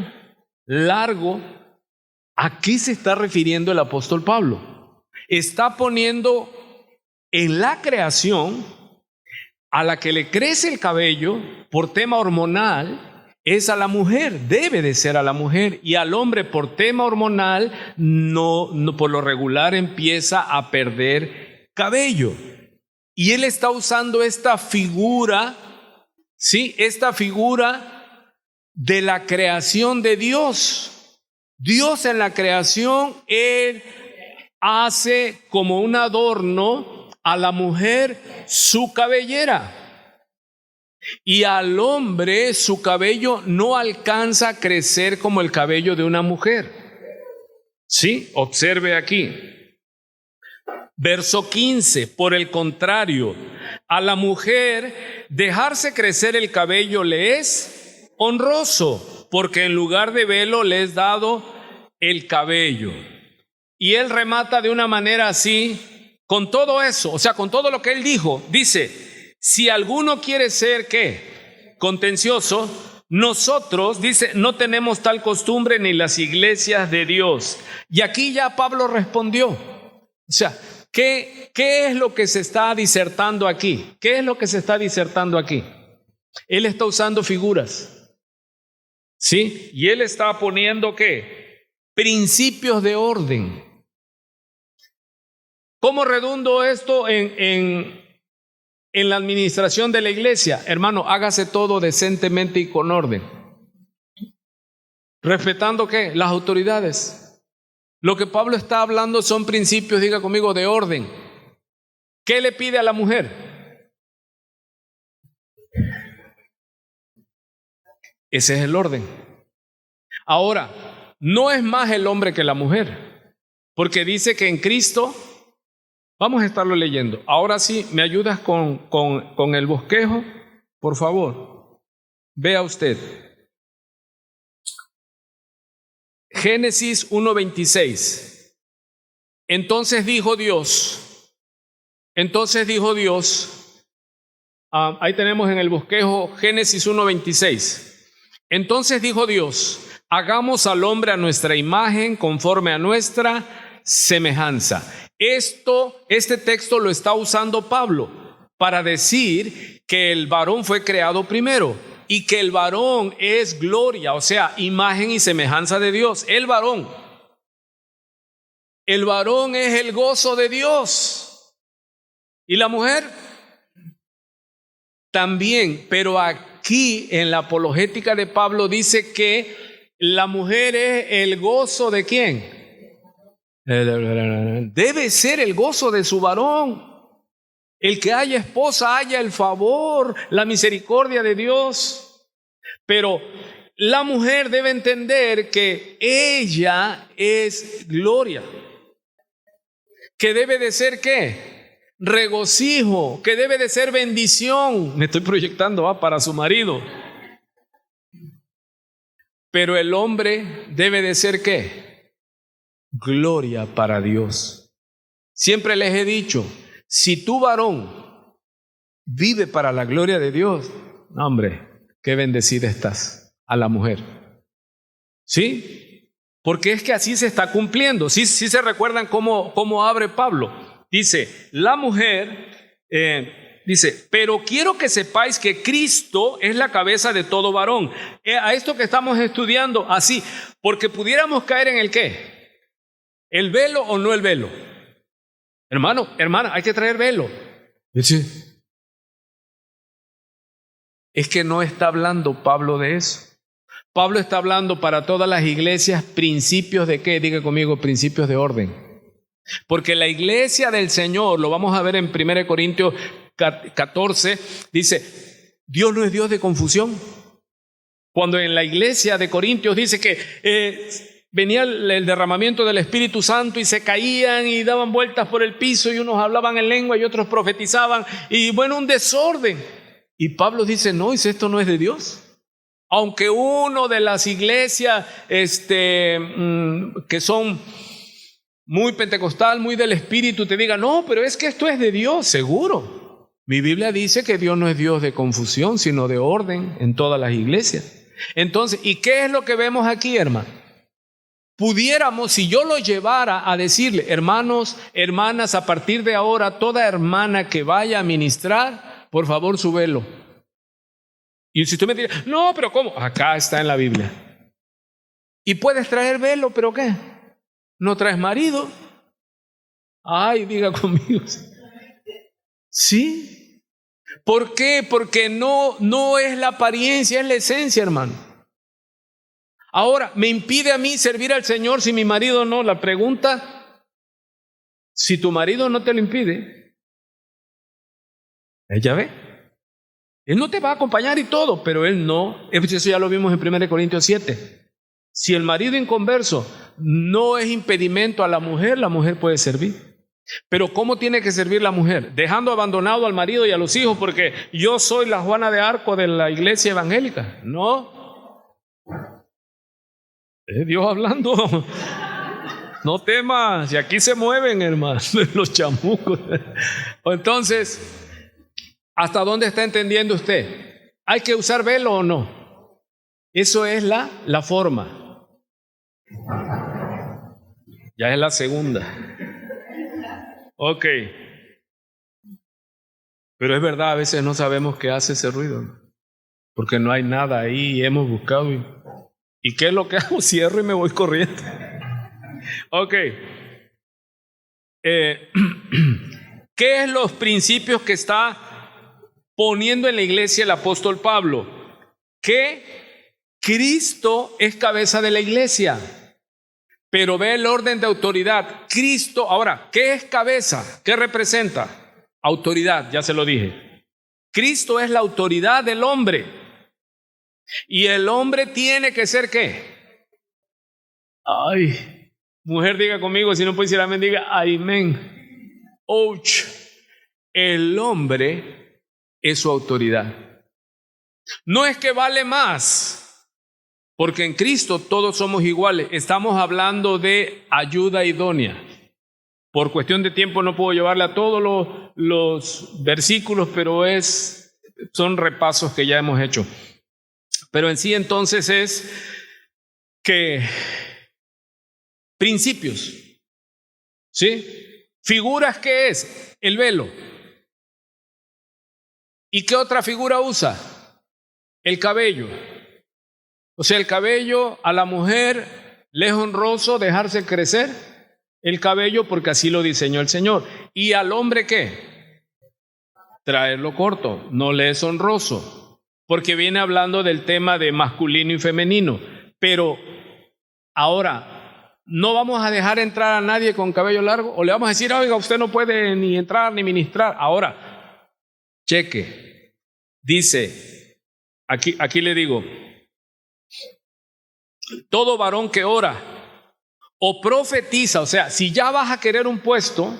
largo. ¿A qué se está refiriendo el apóstol Pablo? Está poniendo en la creación a la que le crece el cabello por tema hormonal, es a la mujer, debe de ser a la mujer, y al hombre por tema hormonal no por lo regular empieza a perder cabello. Y él está usando esta figura, ¿sí? Esta figura de la creación de Dios. Dios en la creación, él hace como un adorno a la mujer su cabellera. Y al hombre su cabello no alcanza a crecer como el cabello de una mujer. ¿Sí? Observe aquí. Verso 15, por el contrario, a la mujer dejarse crecer el cabello le es honroso, porque en lugar de velo le es dado el cabello. Y él remata de una manera así, con todo eso, o sea, con todo lo que él dijo, dice, si alguno quiere ser, ¿qué? Contencioso, nosotros, dice, no tenemos tal costumbre ni las iglesias de Dios. Y aquí ya Pablo respondió, o sea, ¿qué es lo que se está disertando aquí? ¿Qué es lo que se está disertando aquí? Él está usando figuras, ¿sí? Y él está poniendo, ¿qué? Principios de orden. ¿Cómo redundo esto en la administración de la iglesia? Hermano, hágase todo decentemente y con orden. ¿Respetando qué? Las autoridades. Lo que Pablo está hablando son principios, diga conmigo, de orden. ¿Qué le pide a la mujer? Ese es el orden. Ahora, no es más el hombre que la mujer, porque dice que en Cristo, vamos a estarlo leyendo. Ahora sí, ¿me ayudas con el bosquejo? Por favor, vea usted. Génesis 1:26. Entonces dijo Dios, ahí tenemos en el bosquejo Génesis 1:26. Entonces dijo Dios, hagamos al hombre a nuestra imagen, conforme a nuestra semejanza. Este texto lo está usando Pablo para decir que el varón fue creado primero y que el varón es gloria, o sea, imagen y semejanza de Dios. El varón es el gozo de Dios. ¿Y la mujer? También, pero aquí en la apologética de Pablo dice que la mujer es el gozo de ¿quién? Debe ser el gozo de su varón. El que haya esposa haya el favor, la misericordia de Dios. Pero la mujer debe entender que ella es gloria. Que debe de ser ¿qué? regocijo, que debe de ser bendición. Me estoy proyectando para su marido. Pero el hombre debe de ser ¿qué? Gloria para Dios. Siempre les he dicho, si tu varón vive para la gloria de Dios, no, hombre, qué bendecida estás a la mujer. ¿Sí? Porque es que así se está cumpliendo. Sí se recuerdan cómo abre Pablo. Dice, la mujer, dice, pero quiero que sepáis que Cristo es la cabeza de todo varón. A esto que estamos estudiando, así, porque pudiéramos caer en el ¿qué? ¿El velo o no el velo? Hermano, hermana, hay que traer velo. Dice, es que no está hablando Pablo de eso. Pablo está hablando para todas las iglesias principios de ¿qué? Diga conmigo, principios de orden. Porque la iglesia del Señor, lo vamos a ver en 1 Corintios 14, dice, Dios no es Dios de confusión. Cuando en la iglesia de Corintios dice que venía el derramamiento del Espíritu Santo y se caían y daban vueltas por el piso y unos hablaban en lengua y otros profetizaban y bueno, un desorden. Y Pablo dice, no, esto no es de Dios. Aunque uno de las iglesias que son muy pentecostal, muy del Espíritu, te diga, no, pero es que esto es de Dios, seguro. Mi Biblia dice que Dios no es Dios de confusión, sino de orden en todas las iglesias. Entonces, ¿y qué es lo que vemos aquí, hermano? Pudiéramos, si yo lo llevara a decirle, hermanos, hermanas, a partir de ahora, toda hermana que vaya a ministrar, por favor, su velo. Y si usted me dice, no, pero ¿cómo? Acá está en la Biblia. Y puedes traer velo, pero ¿qué? ¿No traes marido? Ay, diga conmigo. ¿Sí? ¿Por qué? Porque no es la apariencia, es la esencia, hermano. Ahora, ¿me impide a mí servir al Señor si mi marido no? La pregunta, si tu marido no te lo impide, ella ve. Él no te va a acompañar y todo, pero él no. Eso ya lo vimos en 1 Corintios 7. Si el marido inconverso no es impedimento a la mujer puede servir. Pero ¿cómo tiene que servir la mujer? Dejando abandonado al marido y a los hijos porque yo soy la Juana de Arco de la iglesia evangélica. No. Es Dios hablando. No temas, y aquí se mueven, hermanos, los chamucos. Entonces, ¿hasta dónde está entendiendo usted? ¿Hay que usar velo o no? Eso es la forma. Ya es la segunda. Ok. Pero es verdad, a veces no sabemos qué hace ese ruido, porque no hay nada ahí y hemos buscado. ¿Y qué es lo que hago? Cierro y me voy corriendo. Ok. ¿Qué es los principios que está poniendo en la iglesia el apóstol Pablo? Que Cristo es cabeza de la iglesia. Pero ve el orden de autoridad. Cristo, ahora, ¿qué es cabeza? ¿Qué representa? Autoridad, ya se lo dije. Cristo es la autoridad del hombre. Y el hombre tiene que ser ¿qué? Ay, mujer, diga conmigo, si no puede decir amén, diga amén. Ouch. El hombre es su autoridad. No es que vale más. Porque en Cristo todos somos iguales. Estamos hablando de ayuda idónea. Por cuestión de tiempo no puedo llevarle a todos los versículos, pero son repasos que ya hemos hecho. Pero en sí entonces es que principios, ¿sí? Figuras, ¿qué es? El velo. ¿Y qué otra figura usa? El cabello. O sea, el cabello a la mujer le es honroso dejarse crecer el cabello porque así lo diseñó el Señor. ¿Y al hombre qué? Traerlo corto, no le es honroso, porque viene hablando del tema de masculino y femenino. Pero ahora, ¿no vamos a dejar entrar a nadie con cabello largo? ¿O le vamos a decir, oiga, usted no puede ni entrar ni ministrar? Ahora, cheque, dice, aquí le digo, todo varón que ora o profetiza, o sea, si ya vas a querer un puesto,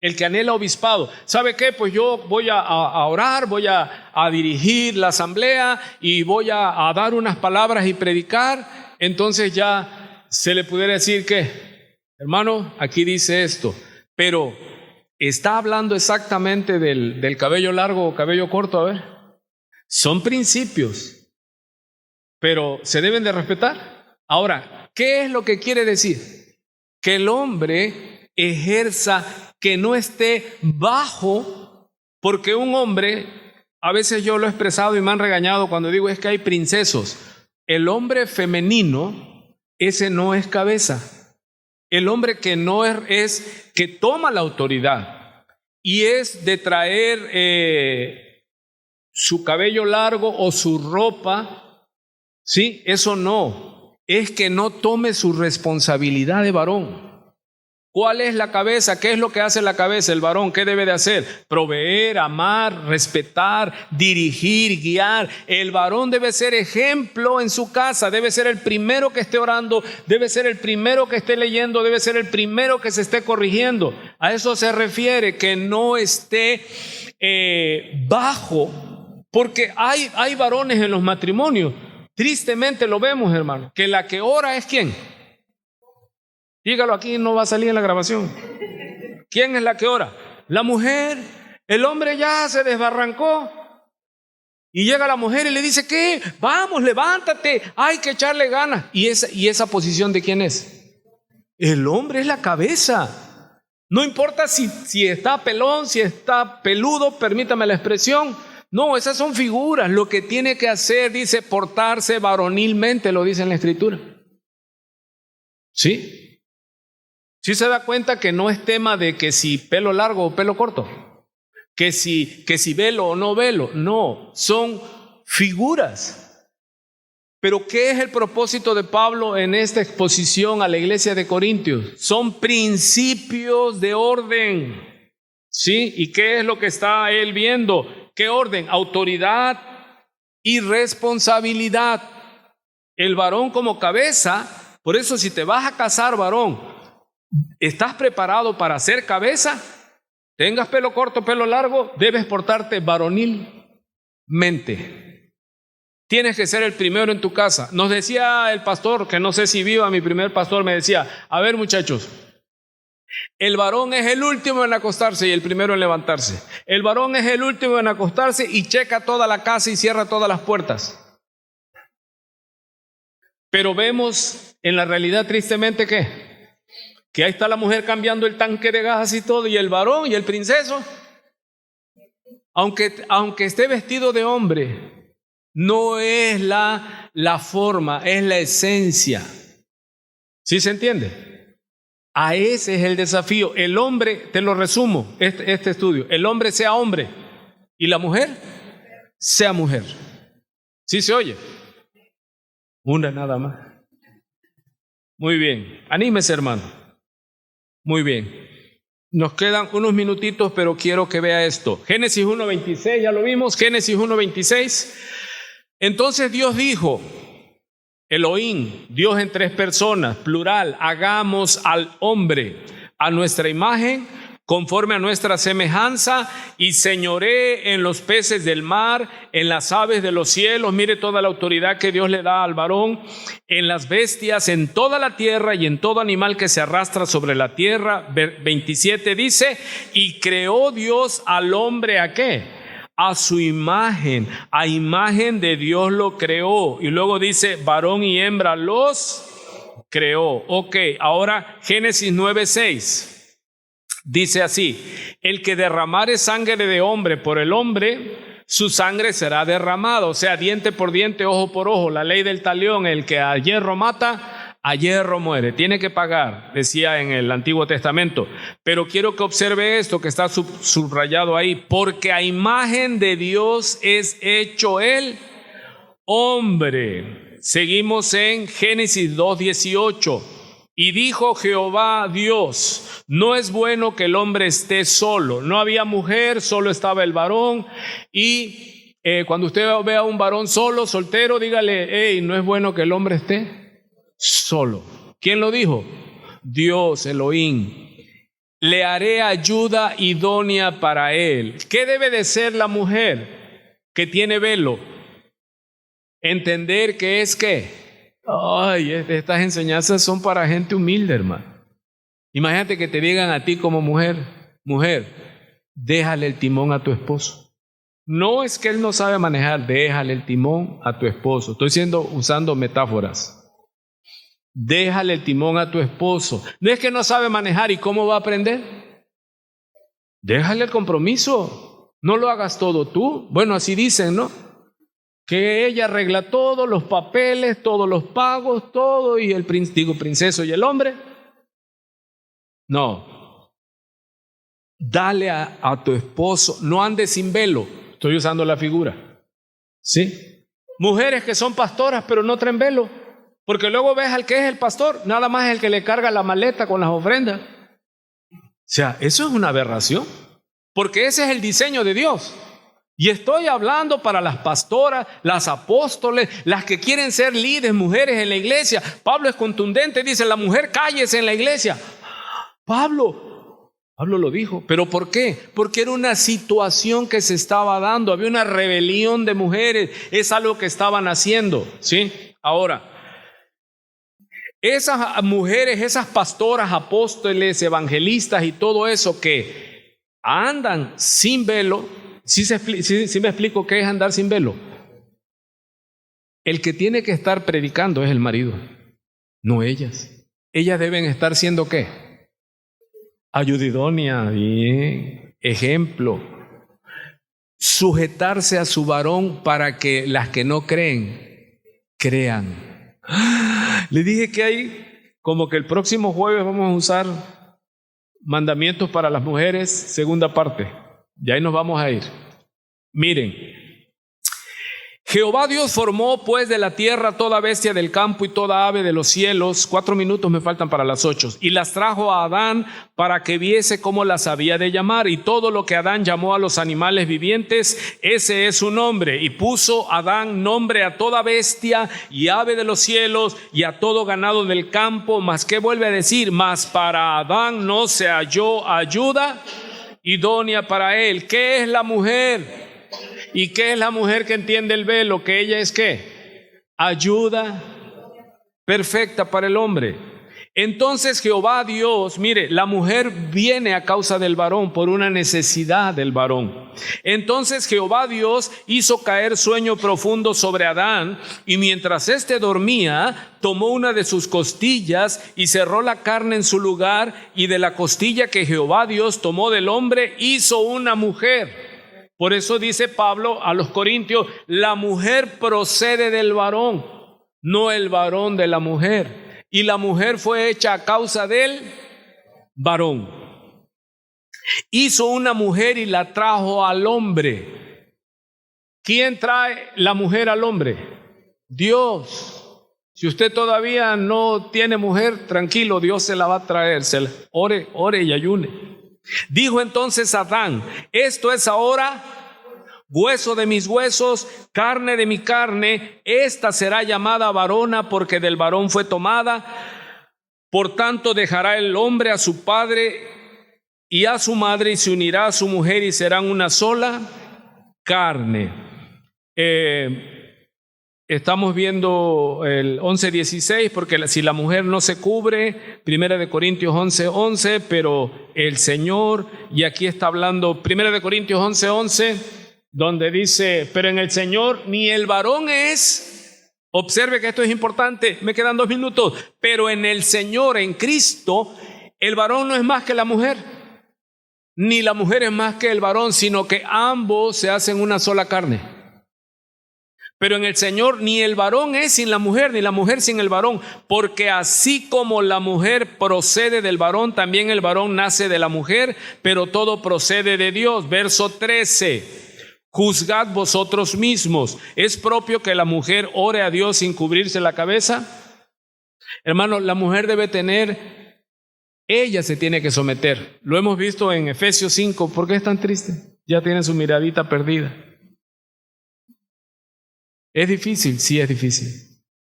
el que anhela obispado. ¿Sabe qué? Pues yo voy a orar, voy a dirigir la asamblea y voy a dar unas palabras y predicar. Entonces ya se le pudiera decir que, hermano, aquí dice esto, pero ¿está hablando exactamente del cabello largo o cabello corto? A ver, son principios, pero se deben de respetar. Ahora, ¿qué es lo que quiere decir? Que el hombre ejerza, que no esté bajo, porque un hombre, a veces yo lo he expresado y me han regañado cuando digo es que hay princesos. El hombre femenino, ese no es cabeza. El hombre que no es que toma la autoridad y es de traer su cabello largo o su ropa, ¿sí? Eso no, es que no tome su responsabilidad de varón. ¿Cuál es la cabeza? ¿Qué es lo que hace la cabeza? El varón, ¿qué debe de hacer? Proveer, amar, respetar, dirigir, guiar. El varón debe ser ejemplo en su casa, debe ser el primero que esté orando, debe ser el primero que esté leyendo, debe ser el primero que se esté corrigiendo. A eso se refiere, que no esté bajo, porque hay varones en los matrimonios. Tristemente lo vemos, hermano, que la que ora es ¿quién? Dígalo aquí, no va a salir en la grabación. ¿Quién es la que ora? La mujer. El hombre ya se desbarrancó y llega la mujer y le dice, ¿qué? Vamos, levántate, hay que echarle ganas. ¿Y esa posición de quién es? El hombre es la cabeza. No importa si está pelón, si está peludo, permítame la expresión. No, esas son figuras. Lo que tiene que hacer, dice, portarse varonilmente, lo dice en la Escritura. ¿Sí? ¿Sí se da cuenta que no es tema de que si pelo largo o pelo corto? Que si velo o no velo. No, son figuras. Pero ¿qué es el propósito de Pablo en esta exposición a la iglesia de Corintios? Son principios de orden. ¿Sí? ¿Y qué es lo que está él viendo? ¿Qué orden? Autoridad y responsabilidad. El varón como cabeza, por eso si te vas a casar, varón, ¿estás preparado para ser cabeza? Tengas pelo corto, pelo largo, debes portarte varonilmente. Tienes que ser el primero en tu casa. Nos decía el pastor, que no sé si viva, mi primer pastor me decía, a ver muchachos, el varón es el último en acostarse y el primero en levantarse. El varón es el último en acostarse y checa toda la casa y cierra todas las puertas. Pero vemos en la realidad tristemente que ahí está la mujer cambiando el tanque de gas y todo, y el varón y el princeso, aunque esté vestido de hombre, no es la forma, es la esencia. ¿Sí se entiende? A ese es el desafío. El hombre, te lo resumo, este estudio, el hombre sea hombre y la mujer sea mujer. ¿Sí se oye? Una nada más. Muy bien, anímese, hermano. Muy bien, nos quedan unos minutitos, pero quiero que vea esto. Génesis 1:26, ya lo vimos, Génesis 1:26. Entonces Dios dijo, Elohim, Dios en tres personas, plural, hagamos al hombre a nuestra imagen, conforme a nuestra semejanza, y señoree en los peces del mar, en las aves de los cielos. Mire toda la autoridad que Dios le da al varón, en las bestias, en toda la tierra y en todo animal que se arrastra sobre la tierra. 27 dice, y creó Dios al hombre ¿a qué? A su imagen, a imagen de Dios lo creó. Y luego dice, varón y hembra los creó. Ok, ahora Génesis 9:6. Dice así, el que derramare sangre de hombre por el hombre, su sangre será derramada, o sea, diente por diente, ojo por ojo, la ley del talión, el que a hierro mata, a hierro muere, tiene que pagar, decía en el Antiguo Testamento. Pero quiero que observe esto que está subrayado ahí, porque a imagen de Dios es hecho el hombre. Seguimos en Génesis 2:18. Y dijo Jehová Dios, no es bueno que el hombre esté solo. No había mujer, solo estaba el varón. Y cuando usted vea a un varón solo, soltero, dígale, hey, no es bueno que el hombre esté solo. ¿Quién lo dijo? Dios, Elohim. le haré ayuda idónea para él. ¿Qué debe de ser la mujer que tiene velo? Entender que es que, estas enseñanzas son para gente humilde, hermano. Imagínate que te digan a ti como mujer, déjale el timón a tu esposo. No es que él no sabe manejar, déjale el timón a tu esposo. Estoy usando metáforas. Déjale el timón a tu esposo. No es que no sabe manejar, ¿y cómo va a aprender? Déjale el compromiso. No lo hagas todo tú. Bueno, así dicen, ¿no? Que ella arregla todos los papeles, todos los pagos, todo, y el princeso y el hombre. No. Dale a tu esposo, no andes sin velo. Estoy usando la figura. ¿Sí? Mujeres que son pastoras pero no traen velo. Porque luego ves al que es el pastor, nada más es el que le carga la maleta con las ofrendas. O sea, eso es una aberración. Porque ese es el diseño de Dios. Y estoy hablando para las pastoras, las apóstoles, las que quieren ser líderes, mujeres en la iglesia. Pablo es contundente, dice, la mujer cállese en la iglesia. Pablo lo dijo, ¿pero por qué? Porque era una situación que se estaba dando, había una rebelión de mujeres, es algo que estaban haciendo, ¿sí? Ahora, esas mujeres, esas pastoras, apóstoles, evangelistas y todo eso que andan sin velo, ¿sí me explico qué es andar sin velo? El que tiene que estar predicando es el marido, no ellas. Ellas deben estar siendo ¿qué? Ayuda idónea, bien, ejemplo. Sujetarse a su varón para que las que no creen, crean. Le dije que hay, como que el próximo jueves vamos a usar mandamientos para las mujeres, segunda parte. Y ahí nos vamos a ir. Miren, Jehová Dios formó pues de la tierra toda bestia del campo y toda ave de los cielos. 4 minutos me faltan para las 8. Y las trajo a Adán para que viese cómo las había de llamar. Y todo lo que Adán llamó a los animales vivientes, ese es su nombre. Y puso Adán nombre a toda bestia y ave de los cielos y a todo ganado del campo. Mas ¿qué vuelve a decir? Mas para Adán no se halló ayuda idónea para él. ¿Qué es la mujer? ¿Y qué es la mujer que entiende el velo? Que ella es ¿qué? Ayuda perfecta para el hombre. Entonces Jehová Dios, mire, la mujer viene a causa del varón, por una necesidad del varón. Entonces Jehová Dios hizo caer sueño profundo sobre Adán, y mientras éste dormía, tomó una de sus costillas y cerró la carne en su lugar, y de la costilla que Jehová Dios tomó del hombre, hizo una mujer. Por eso dice Pablo a los Corintios, la mujer procede del varón, no el varón de la mujer. Y la mujer fue hecha a causa del varón. Hizo una mujer y la trajo al hombre. ¿Quién trae la mujer al hombre? Dios. Si usted todavía no tiene mujer, tranquilo, Dios se la va a traer. Ore y ayune. Dijo entonces Adán, esto es ahora hueso de mis huesos, carne de mi carne, esta será llamada varona porque del varón fue tomada. Por tanto dejará el hombre a su padre y a su madre y se unirá a su mujer y serán una sola carne. Estamos viendo el 11:16 porque si la mujer no se cubre, 1 Corintios 11:11, pero el Señor, y aquí está hablando 1 Corintios 11:11, donde dice, pero en el Señor ni el varón es, observe que esto es importante, me quedan 2 minutos, pero en el Señor, en Cristo, el varón no es más que la mujer, ni la mujer es más que el varón, sino que ambos se hacen una sola carne. Pero en el Señor ni el varón es sin la mujer, ni la mujer sin el varón, porque así como la mujer procede del varón, también el varón nace de la mujer, pero todo procede de Dios. Verso 13. Juzgad vosotros mismos. ¿Es propio que la mujer ore a Dios sin cubrirse la cabeza? Hermano, la mujer debe tener, ella se tiene que someter. Lo hemos visto en Efesios 5. ¿Por qué es tan triste? Ya tiene su miradita perdida. ¿Es difícil? Sí, es difícil.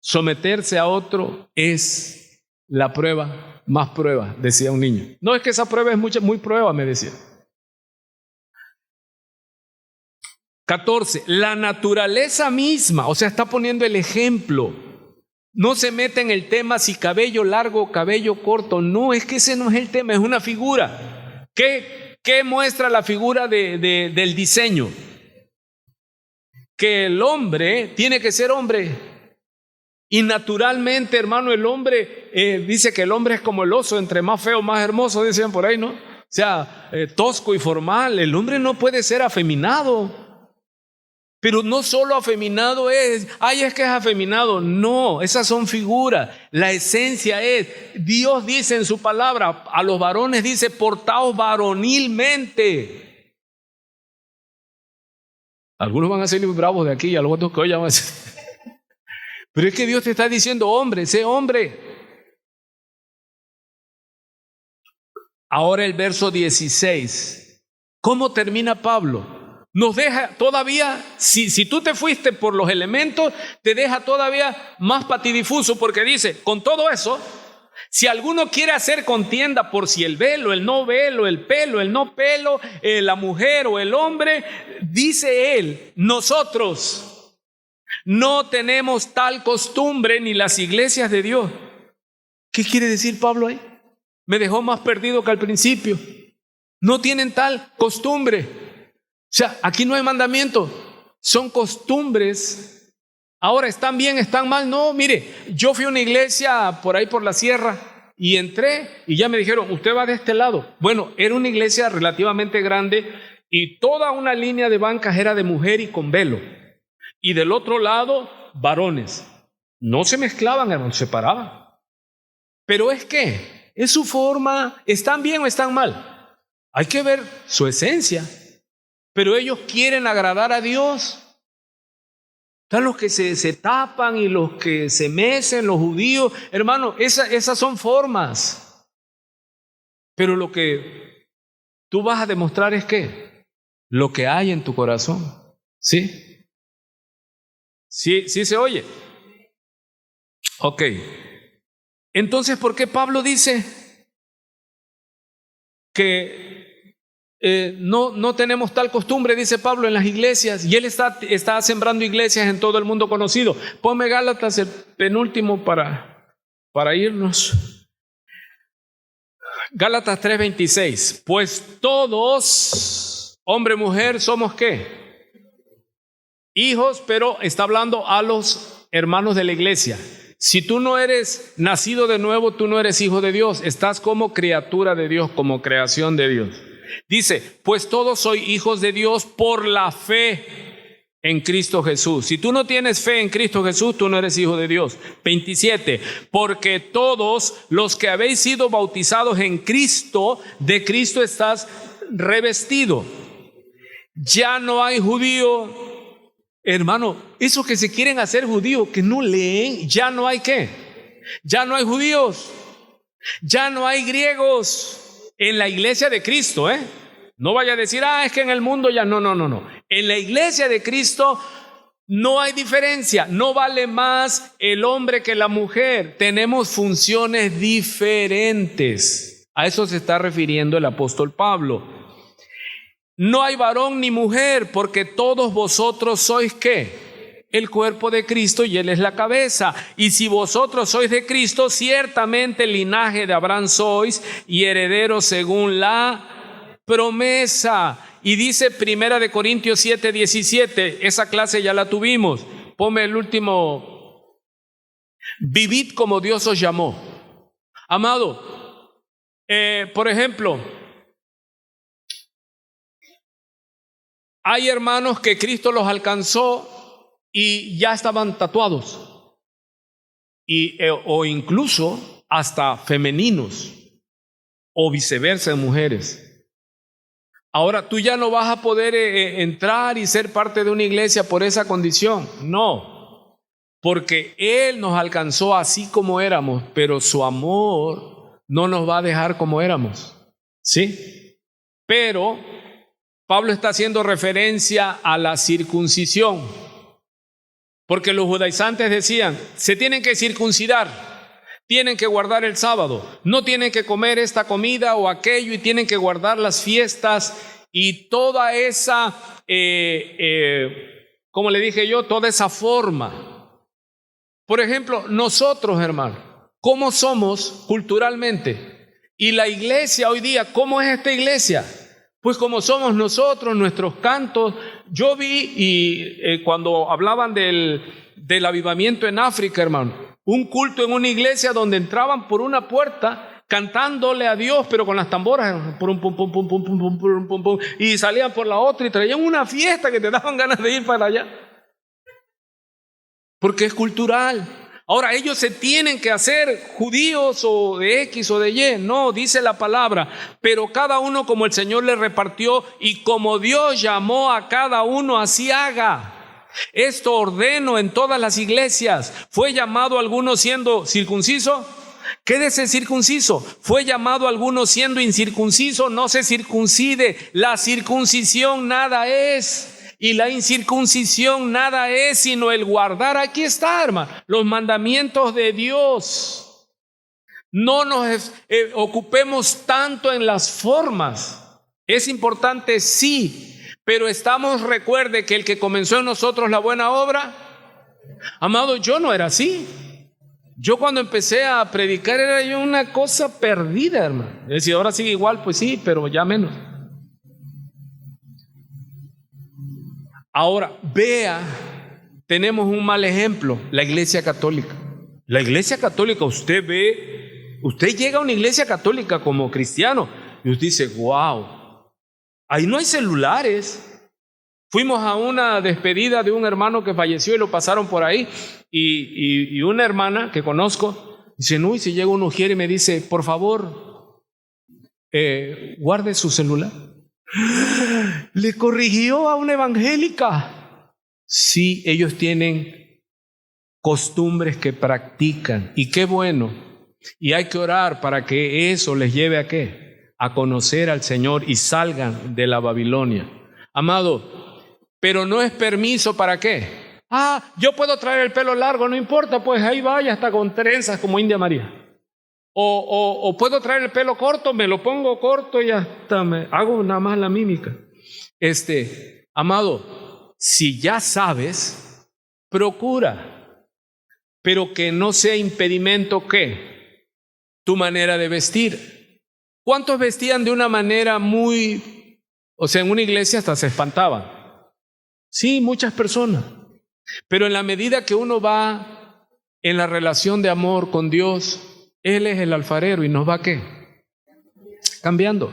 Someterse a otro es la prueba, más prueba, decía un niño. No, es que esa prueba es muy prueba, me decía. 14, la naturaleza misma, o sea, está poniendo el ejemplo. No se mete en el tema si cabello largo o cabello corto. No, es que ese no es el tema, es una figura. ¿Qué muestra la figura del diseño? Que el hombre tiene que ser hombre. Y naturalmente, hermano, el hombre, dice que el hombre es como el oso, entre más feo, más hermoso, decían por ahí, ¿no? O sea, tosco y formal. El hombre no puede ser afeminado. Pero no solo afeminado es que es afeminado. No, esas son figuras. La esencia es, Dios dice en su palabra, a los varones dice, portaos varonilmente. Algunos van a ser muy bravos de aquí y a los otros que hoy van a ser. Pero es que Dios te está diciendo, hombre, sé hombre. Ahora el verso 16. ¿Cómo termina Pablo? Nos deja todavía, si tú te fuiste por los elementos, te deja todavía más patidifuso, porque dice, con todo eso, si alguno quiere hacer contienda por si el velo, el no velo, el pelo, el no pelo, la mujer o el hombre, dice él, nosotros no tenemos tal costumbre ni las iglesias de Dios. ¿Qué quiere decir Pablo ahí? Me dejó más perdido que al principio. No tienen tal costumbre. O sea, aquí no hay mandamiento, son costumbres. Ahora, ¿están bien, están mal? No, mire, yo fui a una iglesia por ahí por la sierra y entré y ya me dijeron, usted va de este lado. Bueno, era una iglesia relativamente grande y toda una línea de bancas era de mujer y con velo. Y del otro lado, varones. No se mezclaban, hermano, se separaban. Pero es que, es su forma, ¿están bien o están mal? Hay que ver su esencia. Pero ellos quieren agradar a Dios. Están los que se tapan y los que se mecen, los judíos. Hermano, esas son formas. Pero lo que tú vas a demostrar es ¿qué? Lo que hay en tu corazón. ¿Sí? ¿Sí se oye? Ok. Entonces, ¿por qué Pablo dice que no tenemos tal costumbre, dice Pablo, en las iglesias? Y él está sembrando iglesias en todo el mundo conocido. Ponme Gálatas, el penúltimo para irnos. Gálatas 3:26. Pues todos, hombre, mujer, somos ¿qué? Hijos, pero está hablando a los hermanos de la iglesia. Si tú no eres nacido de nuevo, tú no eres hijo de Dios. Estás como criatura de Dios, como creación de Dios. Dice, pues todos sois hijos de Dios por la fe en Cristo Jesús. Si tú no tienes fe en Cristo Jesús, tú no eres hijo de Dios. 27, porque todos los que habéis sido bautizados en Cristo, de Cristo estás revestido. Ya no hay judío, hermano, esos que se quieren hacer judíos, que no leen, ya no hay ¿qué? Ya no hay judíos, ya no hay griegos. En la iglesia de Cristo, no vaya a decir, es que en el mundo ya no. En la iglesia de Cristo no hay diferencia, no vale más el hombre que la mujer. Tenemos funciones diferentes. A eso se está refiriendo el apóstol Pablo. No hay varón ni mujer, porque todos vosotros sois ¿qué? El cuerpo de Cristo y Él es la cabeza. Y si vosotros sois de Cristo, ciertamente el linaje de Abraham sois y herederos según la promesa. Y dice 1 Corintios 7:17, esa clase ya la tuvimos. Ponme el último. Vivid como Dios os llamó. Amado, por ejemplo, hay hermanos que Cristo los alcanzó y ya estaban tatuados, o incluso hasta femeninos, o viceversa de mujeres. Ahora tú ya no vas a poder entrar y ser parte de una iglesia por esa condición. No, porque Él nos alcanzó así como éramos, pero su amor no nos va a dejar como éramos. ¿Sí? Pero Pablo está haciendo referencia a la circuncisión. Porque los judaizantes decían, se tienen que circuncidar. tienen que guardar el sábado, no tienen que comer esta comida o aquello y tienen que guardar las fiestas y toda esa, como le dije yo, toda esa forma. Por ejemplo, nosotros, hermano, ¿cómo somos culturalmente? Y la iglesia hoy día, ¿cómo es esta iglesia? Pues como somos nosotros, nuestros cantos. Yo vi, cuando hablaban del avivamiento en África, hermano, un culto en una iglesia donde entraban por una puerta cantándole a Dios, pero con las tamboras, pum, pum, pum, pum, pum, pum, pum, pum, pum, pum, y salían por la otra y traían una fiesta que te daban ganas de ir para allá. Porque es cultural. Ahora, ellos se tienen que hacer judíos o de X o de Y. No, dice la palabra, pero cada uno como el Señor le repartió y como Dios llamó a cada uno, así haga. Esto ordeno en todas las iglesias. ¿Fue llamado alguno siendo circunciso? Quédese circunciso. ¿Fue llamado alguno siendo incircunciso? No se circuncide. La circuncisión nada es. Y la incircuncisión nada es sino el guardar, aquí está, hermano, los mandamientos de Dios. No nos ocupemos tanto en las formas. Es importante, sí, pero recuerde que el que comenzó en nosotros la buena obra, amado, yo no era así. Yo cuando empecé a predicar era yo una cosa perdida, hermano. Es decir, ahora sigue igual, pues sí, pero ya menos. Ahora, vea, tenemos un mal ejemplo, la iglesia católica. La iglesia católica, usted llega a una iglesia católica como cristiano y usted dice, wow, ahí no hay celulares. Fuimos a una despedida de un hermano que falleció y lo pasaron por ahí y una hermana que conozco dice, no, y si llega un ujier y me dice, por favor, guarde su celular. Le corrigió a una evangélica. Sí, ellos tienen costumbres que practican y qué bueno. Y hay que orar para que eso les lleve a ¿qué? A conocer al Señor y salgan de la Babilonia. Amado, pero no es permiso para ¿qué? Yo puedo traer el pelo largo, no importa, pues ahí vaya hasta con trenzas como India María. O puedo traer el pelo corto, me lo pongo corto y hasta me hago nada más la mímica. Amado, si ya sabes, procura, pero que no sea impedimento ¿qué? Tu manera de vestir. ¿Cuántos vestían de una manera en una iglesia hasta se espantaban? Sí, muchas personas. Pero en la medida que uno va en la relación de amor con Dios, Él es el alfarero y nos va ¿qué? Cambiando.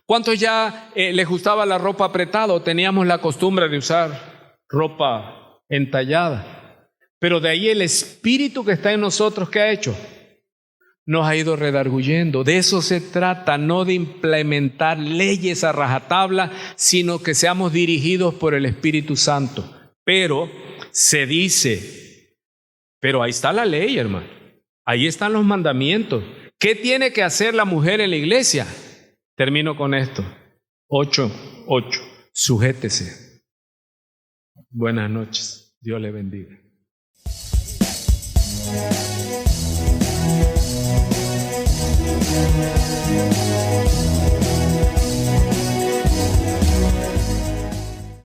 ¿Cuántos ya les gustaba la ropa apretada o teníamos la costumbre de usar ropa entallada? Pero de ahí el espíritu que está en nosotros, ¿qué ha hecho? Nos ha ido redarguyendo. De eso se trata, no de implementar leyes a rajatabla, sino que seamos dirigidos por el Espíritu Santo. Pero se dice, pero ahí está la ley, hermano. Ahí están los mandamientos. ¿Qué tiene que hacer la mujer en la iglesia? Termino con esto. 8. Sujétese. Buenas noches. Dios le bendiga.